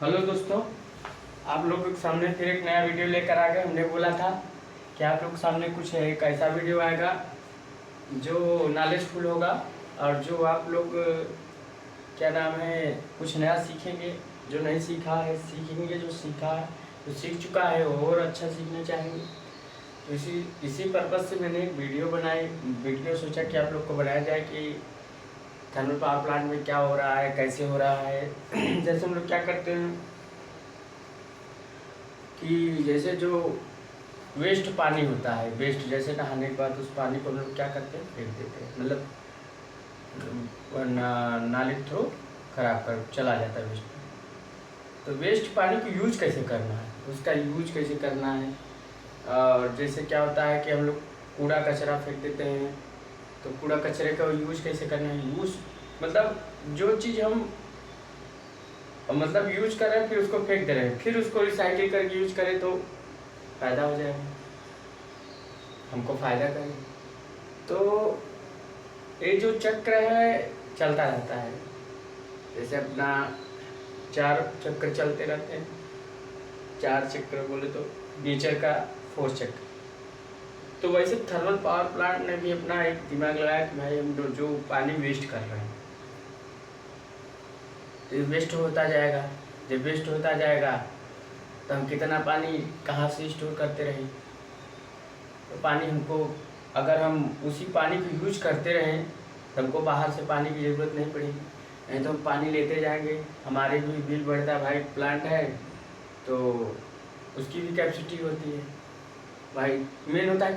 Hello दोस्तों, आप लोगों के सामने फिर एक नया वीडियो लेकर आ गए। हमने बोला था कि आप लोग के सामने कुछ एक ऐसा वीडियो आएगा जो नॉलेजफुल होगा और जो आप लोग क्या नाम है कुछ नया सीखेंगे। जो नहीं सीखा है सीखेंगे, जो सीखा है जो सीख चुका है वो और अच्छा सीखना चाहेंगे। तो इसी पर्पज़ से मैंने एक वीडियो सोचा कि आप लोग को बनाया जाए कि थर्मल पावर प्लांट में क्या हो रहा है, कैसे हो रहा है। जैसे हम लोग क्या करते हैं कि जैसे जो वेस्ट पानी होता है, वेस्ट जैसे नहाने के बाद उस पानी को हम लोग क्या करते हैं, फेंक देते हैं। मतलब नाली के थ्रू खराब कर चला जाता है वेस्ट। तो वेस्ट पानी को यूज कैसे करना है, उसका यूज कैसे करना है। और जैसे क्या होता है कि हम लोग कूड़ा कचरा फेंक देते हैं, तो कूड़ा कचरे का यूज कैसे करना है। यूज मतलब जो चीज़ हम यूज कर रहे हैं फिर उसको फेंक दे रहे हैं, फिर उसको रिसाइकिल करके यूज करें तो फ़ायदा हो जाएगा, हमको फ़ायदा करें। तो ये जो चक्र है चलता रहता है। जैसे अपना 4 चक्र चलते रहते हैं, 4 चक्र बोले तो नेचर का 4 चक्र। तो वैसे थर्मल पावर प्लांट ने भी अपना एक दिमाग लगाया कि भाई हम जो पानी वेस्ट कर रहे हैं तो वेस्ट होता जाएगा। जब वेस्ट होता जाएगा तो हम कितना पानी कहाँ से स्टोर करते रहें। तो पानी हमको, अगर हम उसी पानी को यूज करते रहें तो हमको बाहर से पानी की ज़रूरत नहीं पड़ेगी। नहीं तो हम पानी लेते जाएंगे, हमारे भी बिल बढ़ता है। भाई प्लांट है तो उसकी भी कैपेसिटी होती है। भाई मेन होता है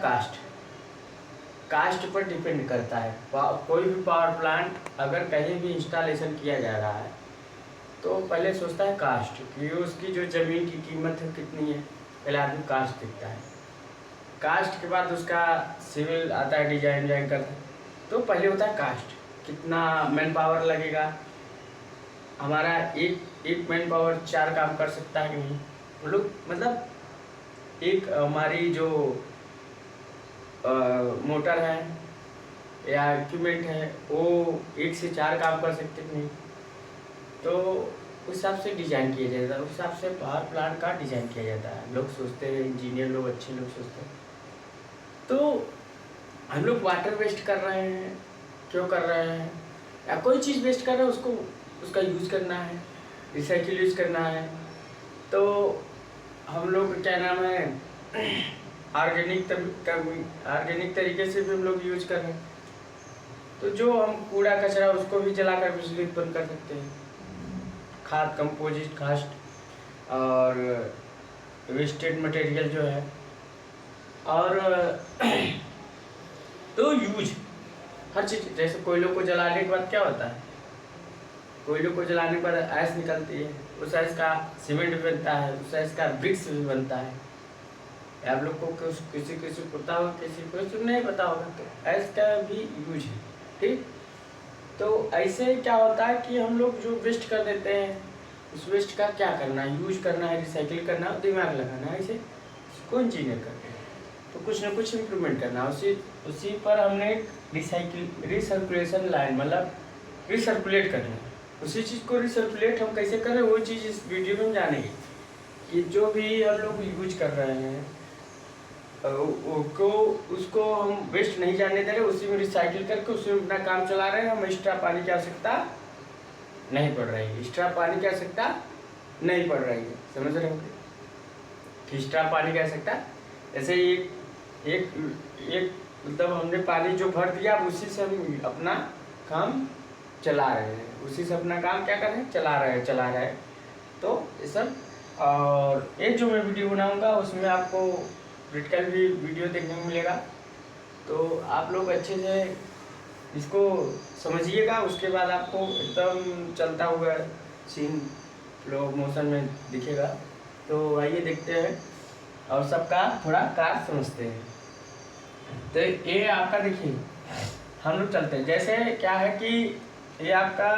कास्ट पर डिपेंड करता है। कोई भी पावर प्लांट अगर कहीं भी इंस्टॉलेशन किया जा रहा है तो पहले सोचता है कास्ट कि उसकी जो ज़मीन की कीमत है कितनी है। पहले आदमी कास्ट देखता है, कास्ट के बाद उसका सिविल आता है, डिजाइन करता है। तो पहले होता है कास्ट, कितना मैन पावर लगेगा, हमारा एक मैन पावर 4 काम कर सकता है कि नहीं। वो लोग मतलब एक हमारी जो मोटर है या इक्विपमेंट है वो 1 से 4 काम कर सकते कि नहीं। तो उस हिसाब से डिज़ाइन किया जाता है, उस हिसाब से पावर प्लांट का डिज़ाइन किया जाता है। लोग सोचते हैं, इंजीनियर लोग, अच्छे लोग सोचते हैं। तो हम लोग वाटर वेस्ट कर रहे हैं, क्यों कर रहे हैं, या कोई चीज़ वेस्ट कर रहे हैं उसको उसका यूज़ करना है, रिसाइकिल यूज़ करना है। तो हम लोग क्या नाम है ऑर्गेनिक तरीके से भी हम लोग यूज कर रहे हैं। तो जो हम कूड़ा कचरा उसको भी जलाकर बिजली उत्पन्न कर सकते हैं। खाद, कंपोजिट खाद और वेस्टेड मटेरियल जो है। और तो यूज हर चीज़, जैसे कोयलों को जलाने के बाद क्या होता है, कोयलों को जलाने के बाद ऐश निकलती है, उस ऐश का सीमेंट भी बनता है, उस ऐश का ब्रिक्स भी बनता है। आप लोग को किसी को पता होगा, किसी को नहीं पता होगा। तो ऐश का भी यूज है, ठीक। तो ऐसे क्या होता है कि हम लोग जो वेस्ट कर देते हैं उस वेस्ट का क्या करना है, यूज करना है, रिसाइकिल करना है, दिमाग लगाना है। ऐसे इसको इंजीनियर करते हैं। तो कुछ ना कुछ इम्प्रूवमेंट करना है। उसी पर हमने रिसर्कुलेशन लाइन, मतलब रिसर्कुलेट करना है। उसी चीज़ को रिसर्कुलेट हम कैसे करें वो चीज़ इस वीडियो में हम जानेंगे कि जो भी हम लोग यूज कर रहे हैं उसको हम वेस्ट नहीं जाने दे रहे, उसी में रिसाइकिल करके उसी में अपना काम चला रहे हैं। हम एक्स्ट्रा पानी की आवश्यकता नहीं पड़ रही है, एक्स्ट्रा पानी की आवश्यकता नहीं पड़ रही है। समझ रहे होंगे, एक्स्ट्रा पानी की आवश्यकता, जैसे एक मतलब हमने पानी जो भर दिया उसी से हम अपना काम चला रहे हैं, उसी से अपना काम क्या कर रहे हैं, चला रहे हैं। तो ये सब, और एक जो मैं वीडियो बनाऊंगा उसमें आपको प्रैक्टिकल भी वीडियो देखने को मिलेगा। तो आप लोग अच्छे से इसको समझिएगा, उसके बाद आपको एकदम चलता हुआ सीन फ्लो मोशन में दिखेगा। तो आइए देखते हैं और सबका थोड़ा कार्य समझते हैं। तो ये आपका देखिए, हम लोग चलते हैं। जैसे क्या है कि ये आपका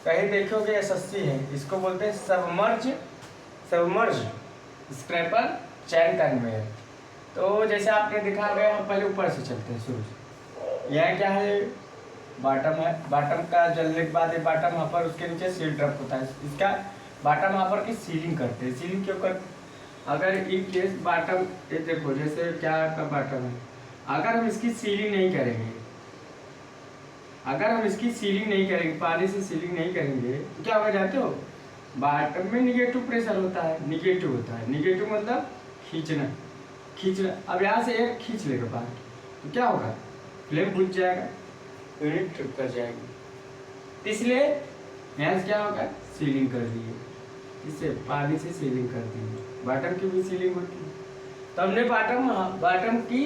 कहीं देखोगे एसएससी है, इसको बोलते हैं सबमर्ज स्क्रैपर चैन कन्वेयर। तो जैसे आपने दिखा गया, हम पहले ऊपर से चलते हैं शुरू से। यह क्या है, बॉटम है, बॉटम का जलने के बाद ये बॉटम यहाँ पर उसके नीचे सील ड्रप होता है। इसका बाटम हापर की सीलिंग करते हैं। सीलिंग क्यों करते? अगर इन केस बाटम, ये देखो जैसे क्या का बाटम है, अगर हम इसकी सीलिंग नहीं करेंगे, अगर हम इसकी सीलिंग नहीं करेंगे, पानी से सीलिंग नहीं करेंगे तो क्या होगा जानते हो? बाटम में निगेटिव प्रेशर होता है, निगेटिव होता है। निगेटिव मतलब खींचना, खींचना। अब यहाँ से एयर खींच लेगा बाहर, तो क्या होगा? फ्लेम बुझ जाएगा, यूनिट ट्रिप कर जाएगी। इसलिए यहाँ से क्या होगा? सीलिंग कर दी है, इससे पानी से सीलिंग कर दी है। बाटम की भी सीलिंग होती है। तो हमने बाटम की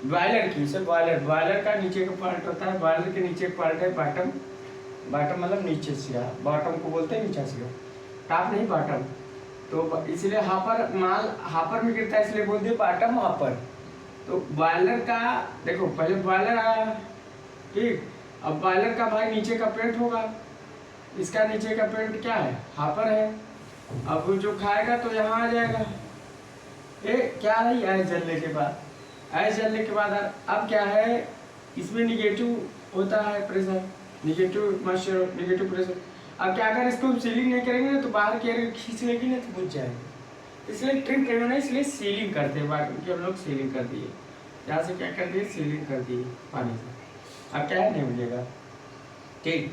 बॉयलर की, इसे बॉयलर का नीचे का पार्ट होता है, बॉयलर के नीचे का पार्ट है बाटम। बाटम मतलब नीचे से, बॉटम को बोलते हैं नीचे से, टॉप नहीं बाटम। तो इसलिए हापर माल हापर में गिरता है, इसलिए बोलते हैं बाटम हापर। तो बॉयलर का देखो, पहले बॉयलर आया, ठीक। अब बॉयलर का भाई नीचे का पेंट होगा, इसका नीचे का पेंट क्या है? हापर है। अब जो खाएगा तो यहाँ आ जाएगा, ये क्या है? ऐस जलने के बाद, ऐस जलने के बाद अब क्या है? इसमें निगेटिव होता है pressure, negative moisture, negative pressure. अब क्या, अगर इसको सीलिंग नहीं करेंगे ना तो बाहर की एयर खींच लेगी ना तो बुझ जाएगी। इसलिए ट्रिम करना है, इसलिए सीलिंग करते हैं। बाकी हम लोग सीलिंग कर दिए, यहाँ से क्या कर दिए? सीलिंग कर दिए पानी से। अब क्या है? नहीं मिलेगा, ठीक।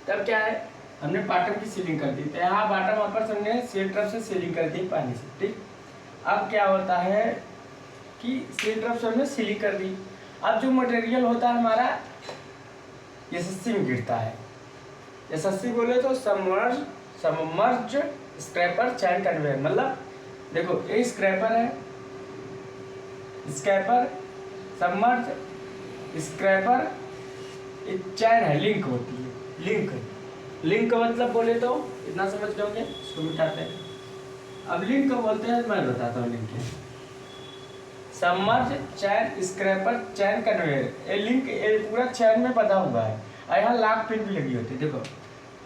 तब क्या है? हमने बाटम की सीलिंग कर दी, तो यहाँ बाटम अपर हमने सेल ट्रफ से सीलिंग कर दी पानी से, ठीक। अब क्या होता है कि सेल ट्रफ से हमने सीलिंग कर दी। अब जो मटेरियल होता है हमारा एसएससी में गिरता है। एसएससी बोले तो सबमर्ज स्क्रैपर चैन कन्वेयर। मतलब देखो, ये स्क्रैपर है, स्क्रैपर, सबमर्ज स्क्रैपर, एक चैन है, लिंक होती है, लिंक। लिंक का मतलब बोले तो इतना समझ लोगे, इसको मिटाते हैं। अब लिंक को बोलते हैं, मैं बताता हूँ। लिंक है सबमर्ज चैन स्क्रैपर चैन कन्वेयर। ये लिंक ये पूरा चैन में बंधा हुआ है, और यहाँ लाख पिन भी लगी होती है, देखो।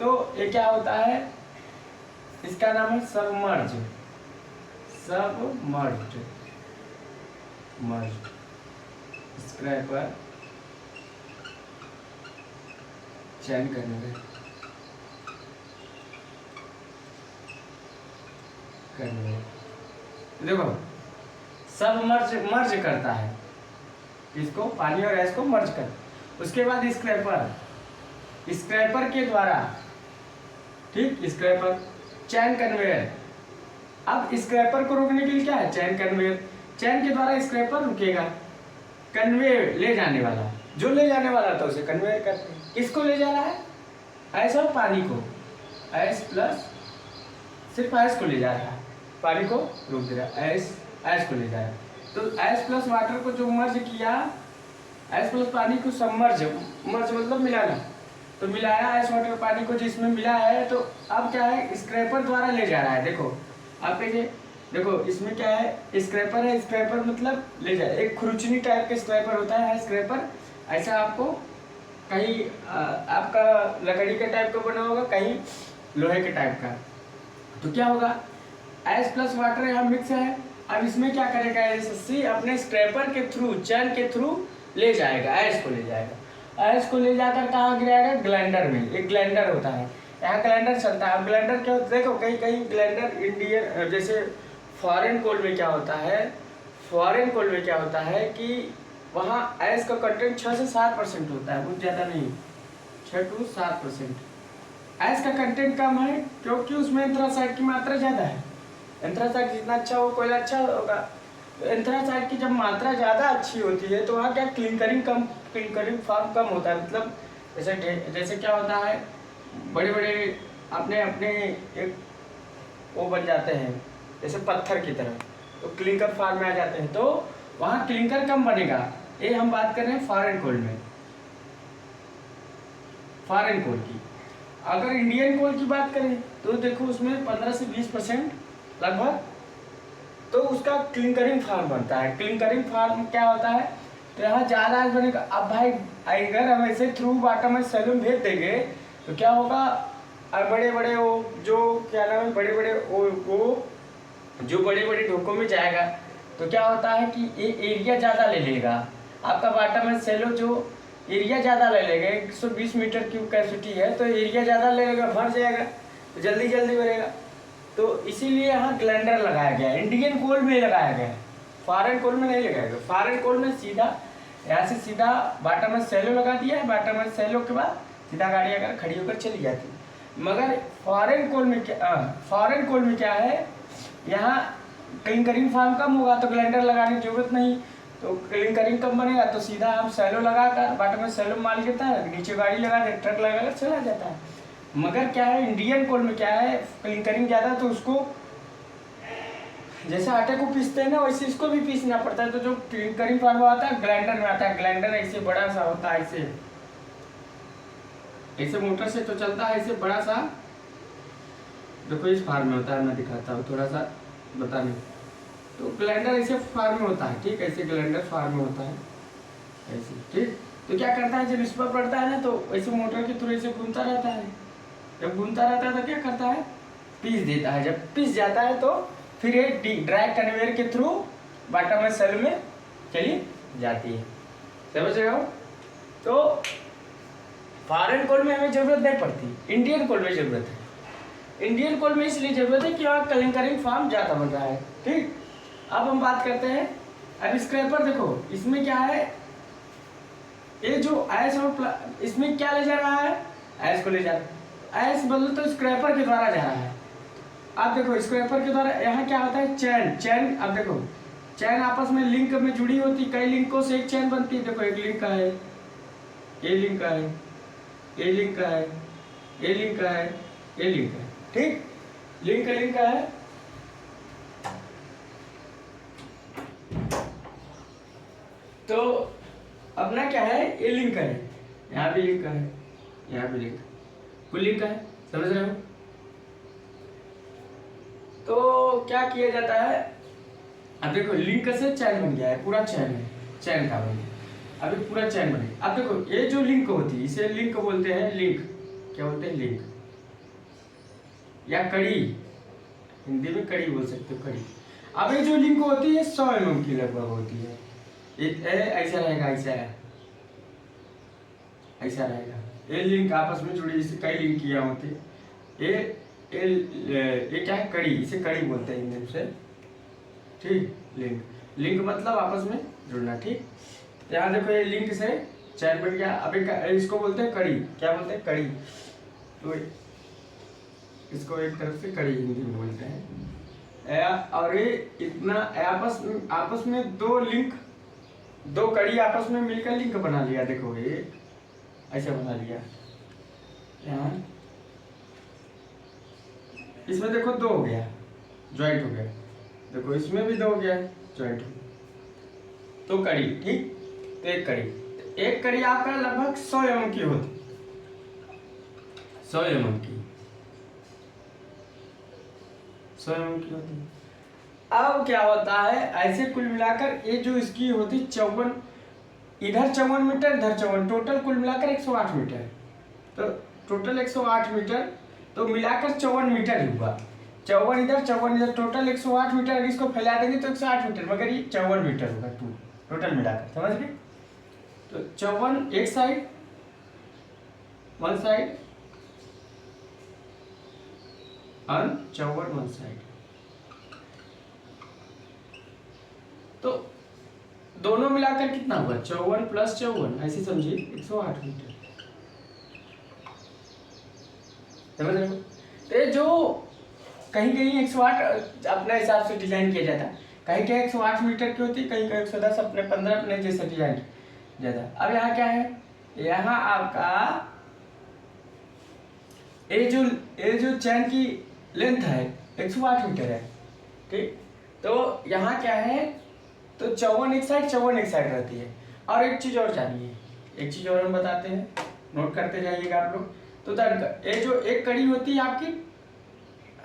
तो ये क्या होता है? इसका नाम है सबमर्ज, सबमर्ज मर्ज स्क्रैपर चैन कन्वेयर, देखो सब मर्ज करता है, इसको पानी और गैस को मर्ज कर। उसके बाद स्क्रैपर के द्वारा, ठीक, स्क्रैपर चैन कन्वेयर। अब स्क्रैपर को रोकने के लिए क्या है? चैन कन्वेयर। चैन के द्वारा स्क्रैपर रुकेगा, कन्वेयर ले जाने वाला, जो ले जाने वाला था उसे कन्वेयर करते हैं। किसको ले जा रहा है? ऐसा पानी को, एस प्लस, सिर्फ एस को ले जा रहा है, पानी को रोक दे रहा है, एस को ले जा रहा है। तो एस प्लस वाटर को जो मर्ज किया, एस प्लस पानी को सबमर्ज, मर्ज मतलब मिलाना, तो मिलाया एस वाटर पानी को जिसमें मिला है। तो अब क्या है? स्क्रैपर द्वारा ले जा रहा है। देखो आप देखो इसमें क्या है? स्क्रैपर है, स्क्रैपर मतलब ले जाए। एक खुरचनी टाइप का स्क्रैपर होता है स्क्रैपर, ऐसा आपको कहीं आपका लकड़ी के टाइप का बना होगा, कहीं लोहे के टाइप का। तो क्या होगा? एस प्लस वाटर यहाँ मिक्स है। अब इसमें क्या करेगा? एसएससी अपने स्क्रैपर के थ्रू, चैन के थ्रू ले जाएगा, एस को ले जाएगा। एस को ले जाकर कहाँ गिराएगा? ग्लाइंडर में। एक ग्लाइंडर होता है, यहाँ ग्लाइंडर चलता है। अब ग्लाइंडर क्या होता है? देखो कहीं कहीं ग्लाइंडर इंडियन, जैसे फॉरेन कोल में क्या होता है, फॉरेन कोल में क्या होता है कि वहाँ एस का कंटेंट 6 से 7% होता है, बहुत ज़्यादा नहीं, 6 to 7%। एस का कंटेंट कम है क्योंकि उसमें एंथ्रासाइड की मात्रा ज़्यादा है। एंथ्रासाइड जितना अच्छा हो कोयला अच्छा होगा। तो एंथ्रासाइड की जब मात्रा ज़्यादा अच्छी होती है तो वहाँ क्या क्लिंकरिंग फॉर्म कम होता है। मतलब जैसे क्या होता है, बड़े बड़े अपने अपने एक वो बन जाते हैं जैसे पत्थर की तरह, तो क्लिंकर फॉर्म में आ जाते हैं, तो वहाँ क्लिंकर कम बनेगा। ये हम बात कर रहे हैं फॉरेन कोल में, फॉरेन कोल की। अगर इंडियन कोल की बात करें तो देखो उसमें 15 से 20% लगभग तो उसका क्लिंकरिंग फार्म बनता है। क्लिंकरिंग फार्म क्या होता है? तो यहाँ ज़्यादा बनेगा। अब भाई अगर हम ऐसे थ्रू बॉटम में सैलून भेज देंगे तो क्या होगा? बड़े बड़े वो जो क्या नाम है, बड़े बड़े वो जो बड़े बड़े ढोकों में जाएगा तो क्या होता है कि ये एरिया ज़्यादा ले लेगा। आपका बॉटम में सेलो जो एरिया ज़्यादा ले लेगा, 120 मीटर क्यूब कैपेसिटी है तो एरिया ज़्यादा ले लेगा, भर जाएगा। तो जल्दी जल्दी भरेगा। तो इसीलिए यहाँ ग्लैंडर लगाया गया है, इंडियन कोल में लगाया गया है, फॉरेन कोल में नहीं लगाया गया। फॉरेन कोल में सीधा यहाँ से सीधा बाटा में सेलो लगा दिया है, बाटा में सेलो के बाद सीधा गाड़ी अगर खड़ी होकर चली जाती है। मगर फॉरेन कोल में क्या है, यहाँ क्लिंकरिंग फार्म कम होगा तो ग्लैंडर लगाने की जरूरत नहीं, तो क्लिंकरिंग कम बनेगा तो सीधा हम सेलो लगाकर बाटा में सेलो माल लेता है, नीचे गाड़ी लगा दे, ट्रक लगाकर चला जाता है। मगर क्या है, इंडियन कोल में क्या है, क्लिंकरिंग ज़्यादा, तो उसको जैसे आटे को पीसते हैं ना वैसे इसको भी पीसना पड़ता है। तो जो क्लिंकरिंग फार्म आता है ग्राइंडर में आता है, ग्राइंडर ऐसे बड़ा सा होता है, ऐसे मोटर से तो चलता है, ऐसे बड़ा सा, देखो इस फार्म में होता है, मैं दिखाता हूँ थोड़ा सा बताने। तो ग्राइंडर ऐसे फार्म में होता है, ठीक, ऐसे ग्राइंडर फार्म में होता है ऐसे, ठीक। तो क्या करता है, जब इस पर पड़ता है ना तो ऐसे मोटर के थ्रू ऐसे घूमता रहता है, जब घूमता रहता है तो क्या करता है, पीस देता है। जब पीस जाता है तो फिर ये ड्राई कन्वेयर के थ्रू बाटा में सेल में चली जाती है, समझ रहे हो। तो फॉरेन कोल में हमें जरूरत नहीं पड़ती, इंडियन कोल में जरूरत है। इंडियन कोल में इसलिए जरूरत है कि वहाँ क्लिंकरिंग फार्म ज़्यादा बन रहा है, ठीक। अब हम बात करते हैं, अब स्क्रैपर देखो, इसमें क्या है, ये जो ऐश और इसमें क्या ले जा रहा है, ऐश को ले जा रहा है, ऐश बदल तो स्क्रैपर के द्वारा जा रहा है। अब देखो स्क्रैपर के द्वारा यहाँ क्या होता है, चैन, अब देखो चैन आपस में लिंक में जुड़ी होती, कई लिंकों से एक चैन बनती है। देखो एक लिंक का है, ये लिंक का है, ये लिंक का है, ये लिंक का है, ये लिंक है, ठीक, लिंक का है। तो अपना क्या है, ये लिंक है, यहाँ भी लिंक है, यहाँ भी लिंक, कुल लिंक है, समझ रहे हो। तो क्या किया जाता है, अब देखो लिंक से चैन बन गया है, पूरा चैन है, चैन का बन गया, अभी पूरा चैन बन गया। अब देखो ये जो लिंक होती है इसे लिंक बोलते हैं, लिंक क्या बोलते हैं, लिंक या कड़ी, हिंदी में कड़ी बोल सकते हो, कड़ी। अब ये जो लिंक होती है 100 mm की लगभग होती है, ऐसा रहेगा, ऐसा रहेगा, ये लिंक आपस में जुड़ी, जैसे कई लिंक किया होते हैं, ये क्या है, कड़ी, इसे कड़ी बोलते हैं हिंदी से, ठीक। लिंक मतलब आपस में जुड़ना, ठीक। यहाँ देखो ये लिंक से चैन बन गया। अब इसको बोलते हैं कड़ी, क्या बोलते हैं, कड़ी। तो इसको एक तरफ से कड़ी हिंदी में बोलते हैं। और ये इतना आपस में दो कड़ी आपस में मिलकर लिंक बना लिया। देखो ये ऐसा बना लिया, यहाँ इसमें देखो 2 हो गया, ज्वाइंट हो गया, देखो इसमें भी 2 हो गया, ज्वाइंट हो गया, तो कड़ी, ठीक। तो एक कड़ी आपका लगभग 100 mm की होती, 100 mm की, 100 mm की होती। अब क्या होता है, ऐसे कुल मिलाकर ये जो इसकी होती 54, इधर 54 मीटर, इधर 54, टोटल कुल मिलाकर 108 मीटर। तो टोटल 108 मीटर, तो मिलाकर 54 मीटर हुआ, 54 इधर, टोटल 108 मीटर। अगर इसको फैला देंगे तो 108 मीटर, मगर ये 54 मीटर होगा टोटल मिलाकर, समझ गए। तो 54 एक साइड, वन साइड, और 54 वन साइड, तो दोनों मिलाकर कितना हुआ, 54 + 54, ऐसे समझिए 108 मीटर, समझ रहे हो। तो जो कहीं 108 अपने हिसाब से डिजाइन किया जाता है, कहीं 108 मीटर की होती, कहीं 110, अपने 15 अपने जैसे डिजाइन जाता। अब यहाँ क्या है, यहाँ आपका ये जो चैन की लेंथ है 108 मीटर है, ठीक। तो यहाँ क्या है, तो 54 एक साइड, 54 एक साइड रहती है। और एक चीज और जानिए, एक चीज और हम बताते हैं, नोट करते जाइएगा आप लोग। तो ये जो एक कड़ी होती है आपकी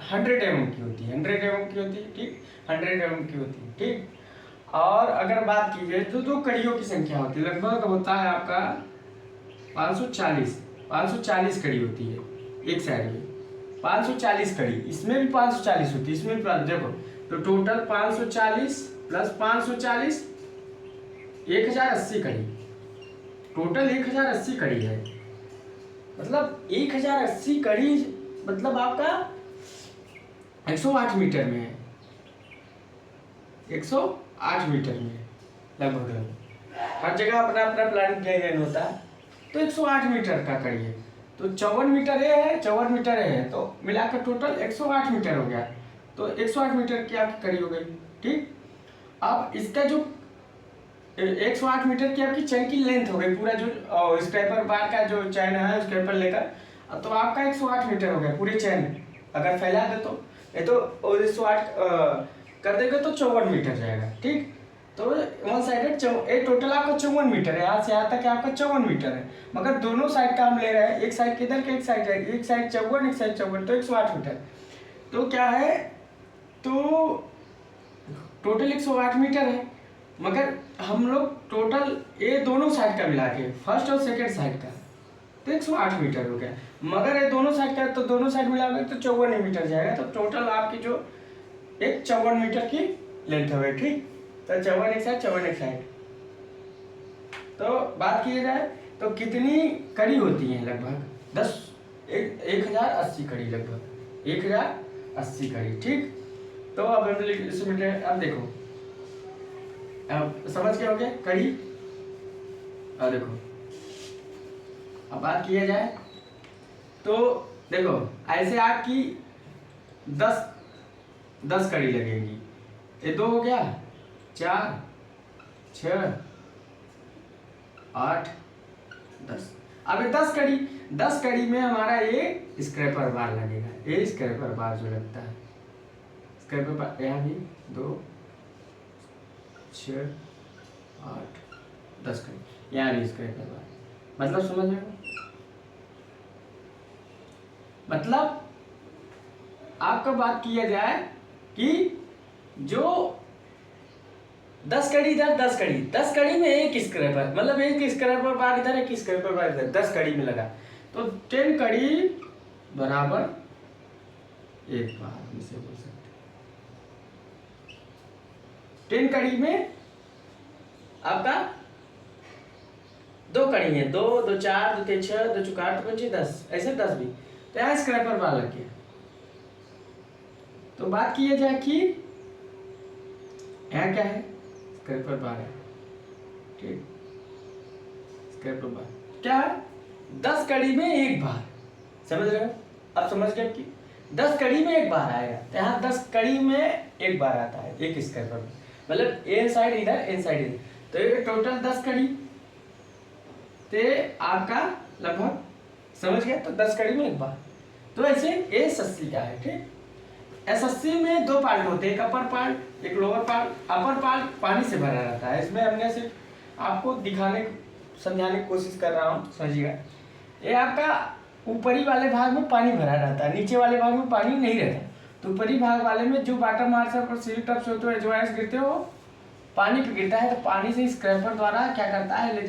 100 mm की होती है, 100 mm की होती है, ठीक, 100 mm की होती है, ठीक। और अगर बात की जाए तो 2 कड़ियों की संख्या होती है, लगभग होता है आपका 540 कड़ी होती है एक साइड में, 540 कड़ी, इसमें भी 540 होती है, इसमें भी देखो, तो टोटल 540 + 540 1080 कड़ी, टोटल 1080 कड़ी है। मतलब 1080 कड़ी मतलब आपका 108 मीटर में है, 108 मीटर में लगभग। हर जगह अपना अपना प्लानिंग डिजाइन होता है। तो 108 मीटर का करिए, तो 54 मीटर ये है, 54 मीटर ये है, तो मिलाकर टोटल 108 मीटर हो गया। तो 108 मीटर की आपकी कड़ी हो गई। ठीक, अब इसका जो 108 मीटर की आपकी चैन की लेंथ हो गई, पूरा जो स्क्रैपर बार का जो चैन है स्क्रैपर लेकर, तो आपका 108 मीटर हो गया पूरी चैन। अगर फैला दे तो ये तो 108 कर देगा तो 54 मीटर जाएगा। ठीक, तो वन साइडेड ये टोटल आपका 54 मीटर है, यहाँ से यहाँ तक आपका 54 मीटर है। मगर दोनों साइड का हम ले रहे हैं, एक साइड किधर के, एक साइड जाएगी, एक साइड 54 एक साइड 54, तो 108 मीटर। तो क्या है, तो टोटल 108 मीटर है, मगर हम लोग टोटल ये दोनों साइड का मिला के, फर्स्ट और सेकेंड साइड का, तो 108 मीटर हो गया। मगर ये दोनों साइड का, तो दोनों साइड मिला के तो 54 मीटर जाएगा। तो टोटल आपकी जो एक 54 मीटर की लेंथ हो गई। ठीक, तो 54 एक साइड, 54 एक साइड। तो बात की जाए तो कितनी कड़ी होती है, लगभग 1080 कड़ी, लगभग 1080 कड़ी। ठीक, तो अब हम इसमें अब देखो, अब समझ गए होंगे कड़ी। अब देखो, अब बात किया जाए तो देखो, ऐसे आपकी 10 कड़ी लगेगी। ये 2 हो गया, 4 6 8 10। अब ये 10 कड़ी में हमारा ये स्क्रैपर बार लगेगा। ये स्क्रैपर बार जो लगता है, स्क्रैपर बार यहाँ भी 2 6 8 10 कड़ी, यहाँ भी स्क्रैपर बार। मतलब समझ रहे हो, मतलब आपका बात किया जाए कि जो 10 कड़ी इधर, 10 कड़ी में एक स्क्रैपर, मतलब एक स्क्रैपर बार इधर, एक स्क्रैपर बार इधर, 10 कड़ी में लगा, तो 10 कड़ी बराबर एक बार, हम इसे बोल सकते हैं। 10 कड़ी में आपका 2 कड़ी है, 2 2 4 2 3 6 2 4 8 5 10, ऐसे 10 भी, तो यहाँ स्क्रैपर बार लग गया। तो बात किया जाए कि यहाँ क्या है, स्क्रैपर बार है। ठीक, स्क्रैपर बार क्या है, 10 कड़ी में एक बार, समझ रहे हो। अब समझ गए कि 10 कड़ी में एक बार आएगा, तो यहाँ 10 कड़ी में एक बार आता है एक स्क्रैपर, मतलब ए साइड इधर, एन साइड इधर, तो ये टोटल 10 कड़ी, तो आपका लगभग समझ गए, तो 10 कड़ी में एक बार। तो ऐसे एसएससी का है। ठीक, एसएससी में 2 पार्ट होते हैं, एक अपर पार्ट, एक लोअर पार्ट। अपर पार्ट पानी से भरा रहता है, इसमें हमने सिर्फ आपको दिखाने समझाने की कोशिश कर रहा हूँ, समझिएगा। ये आपका ऊपरी वाले भाग में पानी भरा रहता है, नीचे वाले भाग में पानी नहीं रहता। तो ऊपरी भाग वाले में जो वाटर मार्क्स और सील टप्स होते हैं, जो आइस गिरते हो, पानी पे गिरता है, तो पानी से स्क्रैपर द्वारा क्या करता है, ले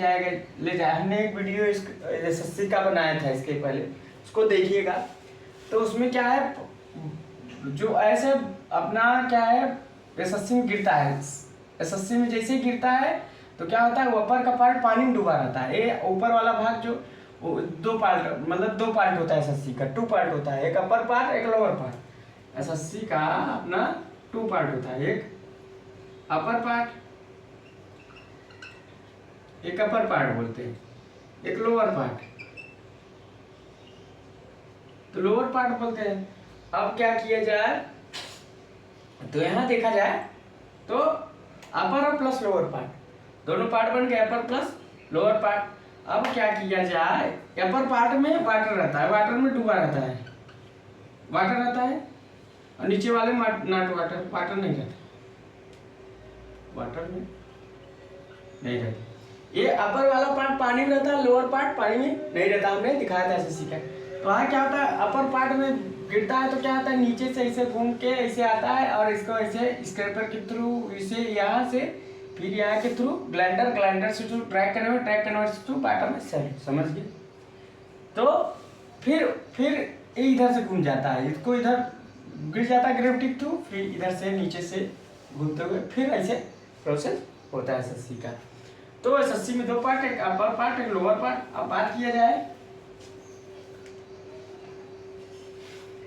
जाए। हमने एक वीडियो एसएससी का बनाया था इसके पहले, उसको देखिएगा। तो उसमें क्या है, जो ऐसे अपना क्या है, एसएससी में गिरता है, एसएससी में जैसे ही गिरता है तो क्या होता है, ऊपर का पार्ट पानी में डूबा रहता है। ये ऊपर वाला भाग जो 2 पार्ट, मतलब 2 पार्ट होता है एसएससी का, 2 पार्ट होता है, एक अपर पार्ट एक लोअर पार्ट। एसएससी का अपना 2 पार्ट होता है, एक अपर पार्ट, एक अपर पार्ट बोलते हैं, एक लोअर पार्ट, तो लोअर पार्ट बोलते हैं। अब क्या किया जाए, तो यहाँ देखा जाए तो अपर और प्लस लोअर पार्ट, दोनों पार्ट बन गए, अपर प्लस लोअर पार्ट। अब क्या किया जाए, अपर पार्ट में वाटर रहता है, वाटर में डूबा रहता है, वाटर रहता है, और नीचे वाले नॉट वाटर, वाटर नहीं रहता, वाटर में नहीं रहता। ये अपर वाला पार्ट पानी में रहता है, लोअर पार्ट पानी में नहीं रहता, हमने दिखाया था एसएससी का। तो वहाँ क्या होता है, अपर पार्ट में गिरता है तो क्या होता है, नीचे से ऐसे घूम के ऐसे आता है, और इसको ऐसे स्क्रैपर के थ्रू, इसे यहाँ से फिर यहाँ के थ्रू ग्लाइंडर से थ्रू ट्रैक कन्वर्टर से थ्रू बॉटम में सेट, समझ गए। तो फिर इधर से घूम जाता है, इसको इधर गिर जाता है ग्रेविटी के थ्रू, फिर इधर से नीचे से घूमते हुए फिर ऐसे प्रोसेस होता है एसएससी का। तो एसएससी में 2 पार्ट, एक अपर पार्ट एक लोअर पार्ट। अब बात किया जाए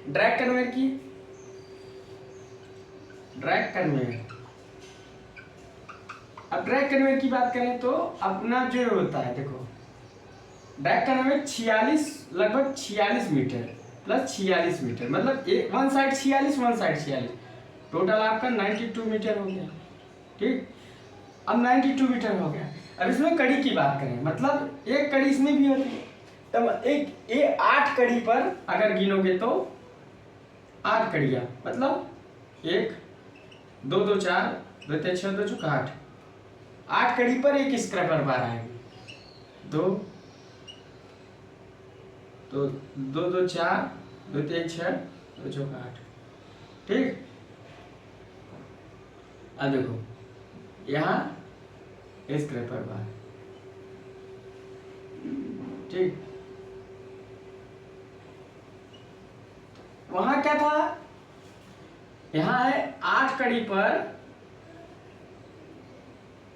ड्रैग कन्वेयर की, ड्रैग कन्वेयर। अब ड्रैग कन्वेयर की बात करें तो अपना जो होता है, देखो ड्रैग कन्वेयर 46, लगभग 46 मीटर प्लस 46 मीटर, मतलब one side 46, one side 46, total आपका 92 मीटर हो गया। ठीक, अब 92 मीटर हो गया। अब इसमें कड़ी की बात करें, मतलब एक कड़ी इसमें भी होती है, तब एक ये 8 कड़ी पर अगर गिनोगे तो 8 कड़ियाँ, मतलब 1 2 2 4 2 3 6 2 4 8, 8 कड़ी पर एक स्क्रैपर बार आएगी। 2 तो 2 2 4 2 3 6 2 4 8। ठीक, अब देखो यहाँ स्क्रैपर बार। ठीक, वहां क्या था, यहाँ है 8 कड़ी पर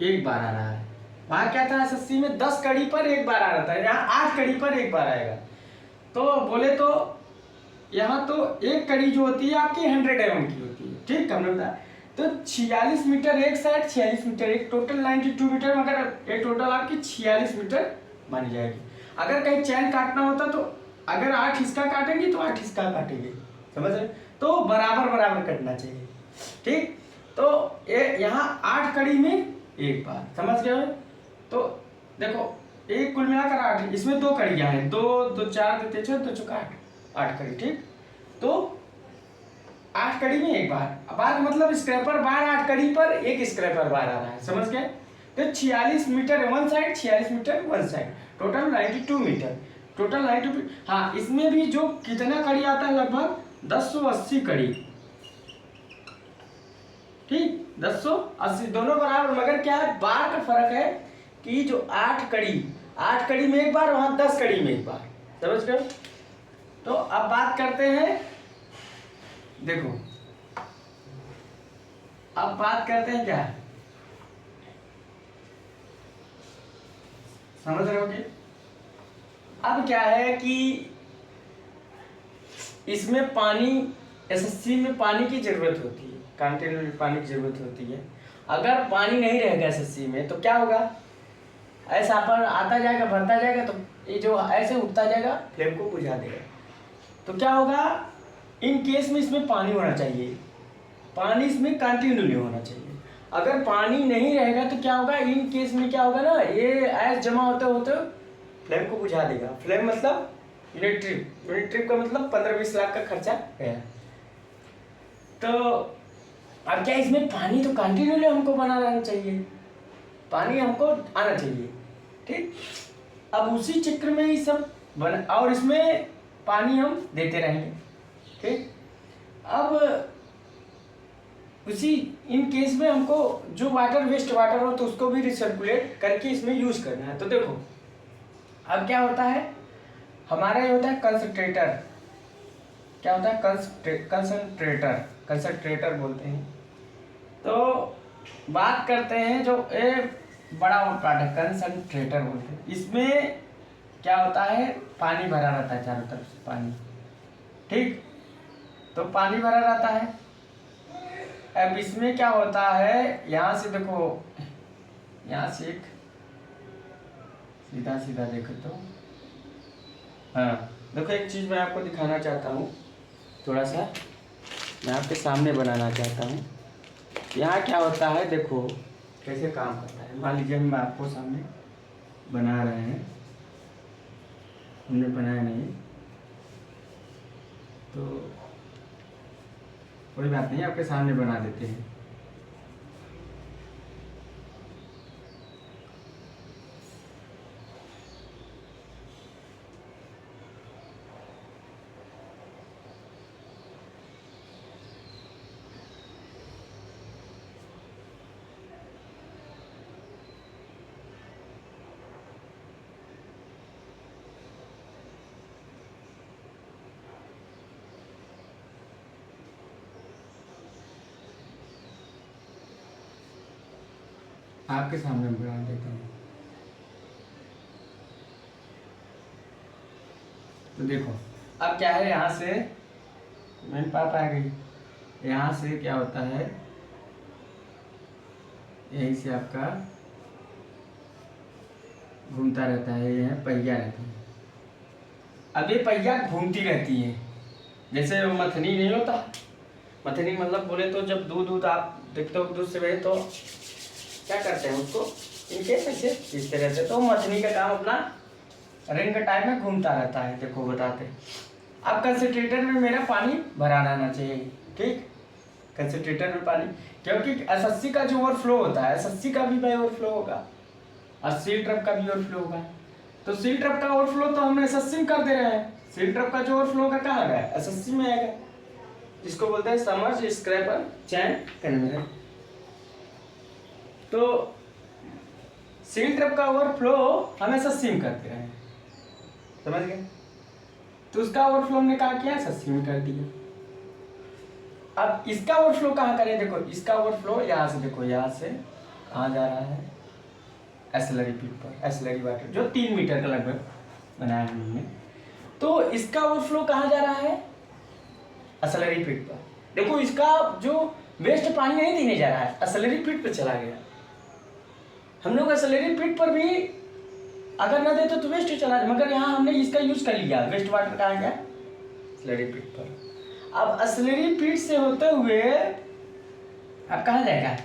एक बार आ रहा है, वहां क्या था एसएससी में 10 कड़ी पर एक बार आ रहा था, यहाँ 8 कड़ी पर एक बार आएगा। तो बोले तो यहाँ तो एक कड़ी जो होती है आपकी 100 mm की होती है। ठीक, हमने बताया तो 46 मीटर एक साइड, 46 मीटर एक, टोटल 92 मीटर, मगर ये टोटल आपकी 46 मीटर बन जाएगी। अगर कहीं चैन काटना होता तो अगर 8 हिस्सा काटेंगे तो 8 हिस्सा काटेंगे, समझ रहे, तो बराबर बराबर कटना चाहिए। ठीक, तो ये यहाँ 8 कड़ी में एक बार, समझ गए हो। तो देखो एक कुल मिलाकर 8, इसमें 2 कड़ियाँ हैं, 2 2 4 2 3 6 2 4 8 कड़ी। ठीक, तो 8 कड़ी में एक बार, बार मतलब स्क्रैपर बार 8 कड़ी पर एक स्क्रैपर बार आ रहा है, समझ गए। तो 46 meter one side, 46 meter one side, total 92 meter, total 92। हाँ, इसमें भी जो कितना कड़ी आता है, लगभग 1080 कड़ी। ठीक, 1080 दोनों बराबर, मगर क्या है बार का फर्क है कि जो 8 कड़ी में एक बार, वहां 10 कड़ी में एक बार, समझ गए। तो अब बात करते हैं, देखो अब बात करते हैं क्या, समझ रहे हो कि अब क्या है कि इसमें पानी, एसएससी में पानी की जरूरत होती है, कंटिन्यू पानी की जरूरत होती है। अगर पानी नहीं रहेगा एसएससी में तो क्या होगा, ऐसा पर आता जाएगा भरता जाएगा, तो ये जो ऐसे उठता जाएगा फ्लेम को बुझा देगा। तो क्या होगा, इन केस में इसमें पानी होना चाहिए, पानी इसमें कंटिन्यूली होना चाहिए। अगर पानी नहीं रहेगा तो क्या होगा, इन केस में क्या होगा ना, ये ऐस जमा होते होते फ्लेम को बुझा देगा। फ्लेम मतलब यूनिट ट्रिप का मतलब 15-20 लाख का खर्चा गया। तो अब क्या, इसमें पानी तो कंटिन्यूली हमको बना रहना चाहिए, पानी हमको आना चाहिए। ठीक, अब उसी चक्र में ही सब बना, और इसमें पानी हम देते रहेंगे। ठीक, अब उसी इन केस में हमको जो वाटर वेस्ट वाटर हो तो उसको भी रिसर्कुलेट करके इसमें यूज करना है। तो देखो अब क्या होता है, हमारा ये होता है कंसंट्रेटर, क्या होता है कंसंट्रेटर बोलते हैं। तो बात करते हैं जो ए बड़ा पार्ट है, कंसंट्रेटर बोलते हैं। इसमें क्या होता है, पानी भरा रहता है चारों तरफ से पानी। ठीक, तो पानी भरा रहता है। अब इसमें क्या होता है, यहाँ से देखो, यहाँ से एक सीधा सीधा देखो तो, हाँ देखो एक चीज़ मैं आपको दिखाना चाहता हूँ, थोड़ा सा मैं आपके सामने बनाना चाहता हूँ। यहाँ क्या होता है, देखो कैसे काम करता है। मान लीजिए हम आपको सामने बना रहे हैं, हमने बनाया नहीं तो कोई बात नहीं, आपके सामने बना देते हैं। आपके सामने बना देता हूँ। तो देखो अब क्या है, यहाँ से मेन पाप आ गई। यहाँ से क्या होता है, यहीं से आपका घूमता रहता है, यह पहिया रहता है। अब ये पहिया घूमती रहती है, जैसे मथनी नहीं होता, मथनी मतलब बोले तो जब दूध आप देखते हो दूध से बहे तो क्या करते हैं उसको इनके ऐसे खींचते रहते हैं, तो मथनी का काम अपना रिंग का टाइम में घूमता रहता है। देखो बताते, अब कंसंट्रेटर में मेरा पानी भरा रहना चाहिए, ठीक, कंसंट्रेटर में पानी, क्योंकि एसएससी का जो ओवरफ्लो होता है, एसएससी का भी भाई ओवरफ्लो होगा और सील ट्रप का भी ओवरफ्लो होगा। तो सील ट्रप का ओवरफ्लो तो हमने एसएससी में कर दे रहे हैं, सील ट्रप का जो ओवरफ्लो होगा कहाँ गया, एसएससी में आएगा, जिसको बोलते हैं समर्ज स्क्रैपर चैन कन्वेयर। तो सील ट्रप का ओवरफ्लो हम एसएससी में करते रहे, समझ गए, तो उसका ओवरफ्लो हमने कहा किया एसएससी में कर दिया। अब इसका ओवरफ्लो कहाँ करें, देखो इसका ओवरफ्लो यहाँ से, देखो यहाँ से कहाँ जा रहा है, एसलरी पिट पर, एसलरी वाटर जो 3 मीटर का लगभग बनाया हमने, तो इसका ओवरफ्लो कहाँ जा रहा है, एसलरी पिट पर। देखो इसका जो वेस्ट पानी नहीं देने जा रहा है, एसलरी पिट पर चला गया। हम लोग एसलरी पिट पर भी अगर न देते तो वेस्ट चला जाए, मगर यहाँ हमने इसका यूज कर लिया, वेस्ट वाटर कहाँ गया, एसलरी पिट पर। अब एसलरी पिट से होते हुए अब कहाँ जाएगा,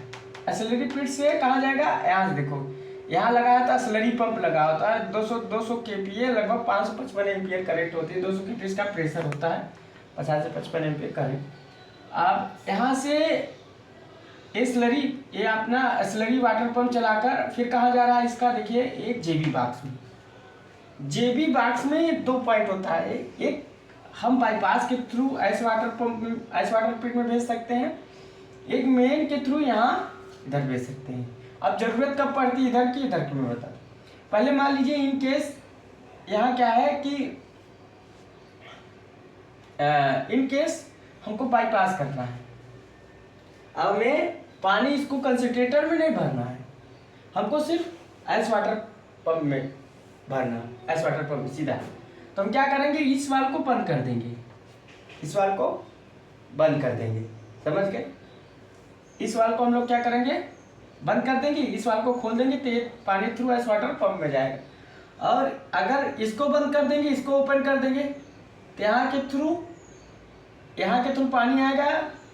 एसलरी पिट से कहाँ जाएगा, यहाँ से देखो यहाँ लगाया था स्लरी पंप लगा होता है 200 केपीए, लगभग 555 एम्पियर करंट होती है, 200 केपीए इसका प्रेशर होता है, 50 से 55 एम्पियर करंट। अब यहाँ से ये स्लरी, ये अपना स्लरी वाटर पंप चलाकर फिर कहाँ जा रहा है इसका, देखिए एक जेबी बॉक्स में, जेबी बॉक्स में 2 पॉइंट होता है, एक हम बाईपास के थ्रू ऐसे वाटर पंप में, ऐसे वाटर पिट में भेज सकते हैं, एक मेन के थ्रू यहाँ इधर भेज सकते हैं। अब जरूरत कब पड़ती है इधर की, इधर की मैं बता दूं। पहले मान लीजिए इन केस यहाँ क्या है कि इन केस हमको बाईपास करना है, अब हमें पानी इसको कंसंट्रेटर में नहीं भरना है, हमको सिर्फ ऐस वाटर पंप में भरना, ऐस वाटर पंप सीधा, तो हम क्या करेंगे, इस वाल को बंद कर देंगे, इस वाल को बंद कर देंगे, समझ गए, इस वाल को हम लोग क्या करेंगे, बंद कर देंगे, इस वाल को खोल देंगे तो ये पानी थ्रू ऐस वाटर पंप में जाएगा। और अगर इसको बंद कर देंगे, इसको ओपन कर देंगे तो यहाँ के थ्रू पानी आएगा,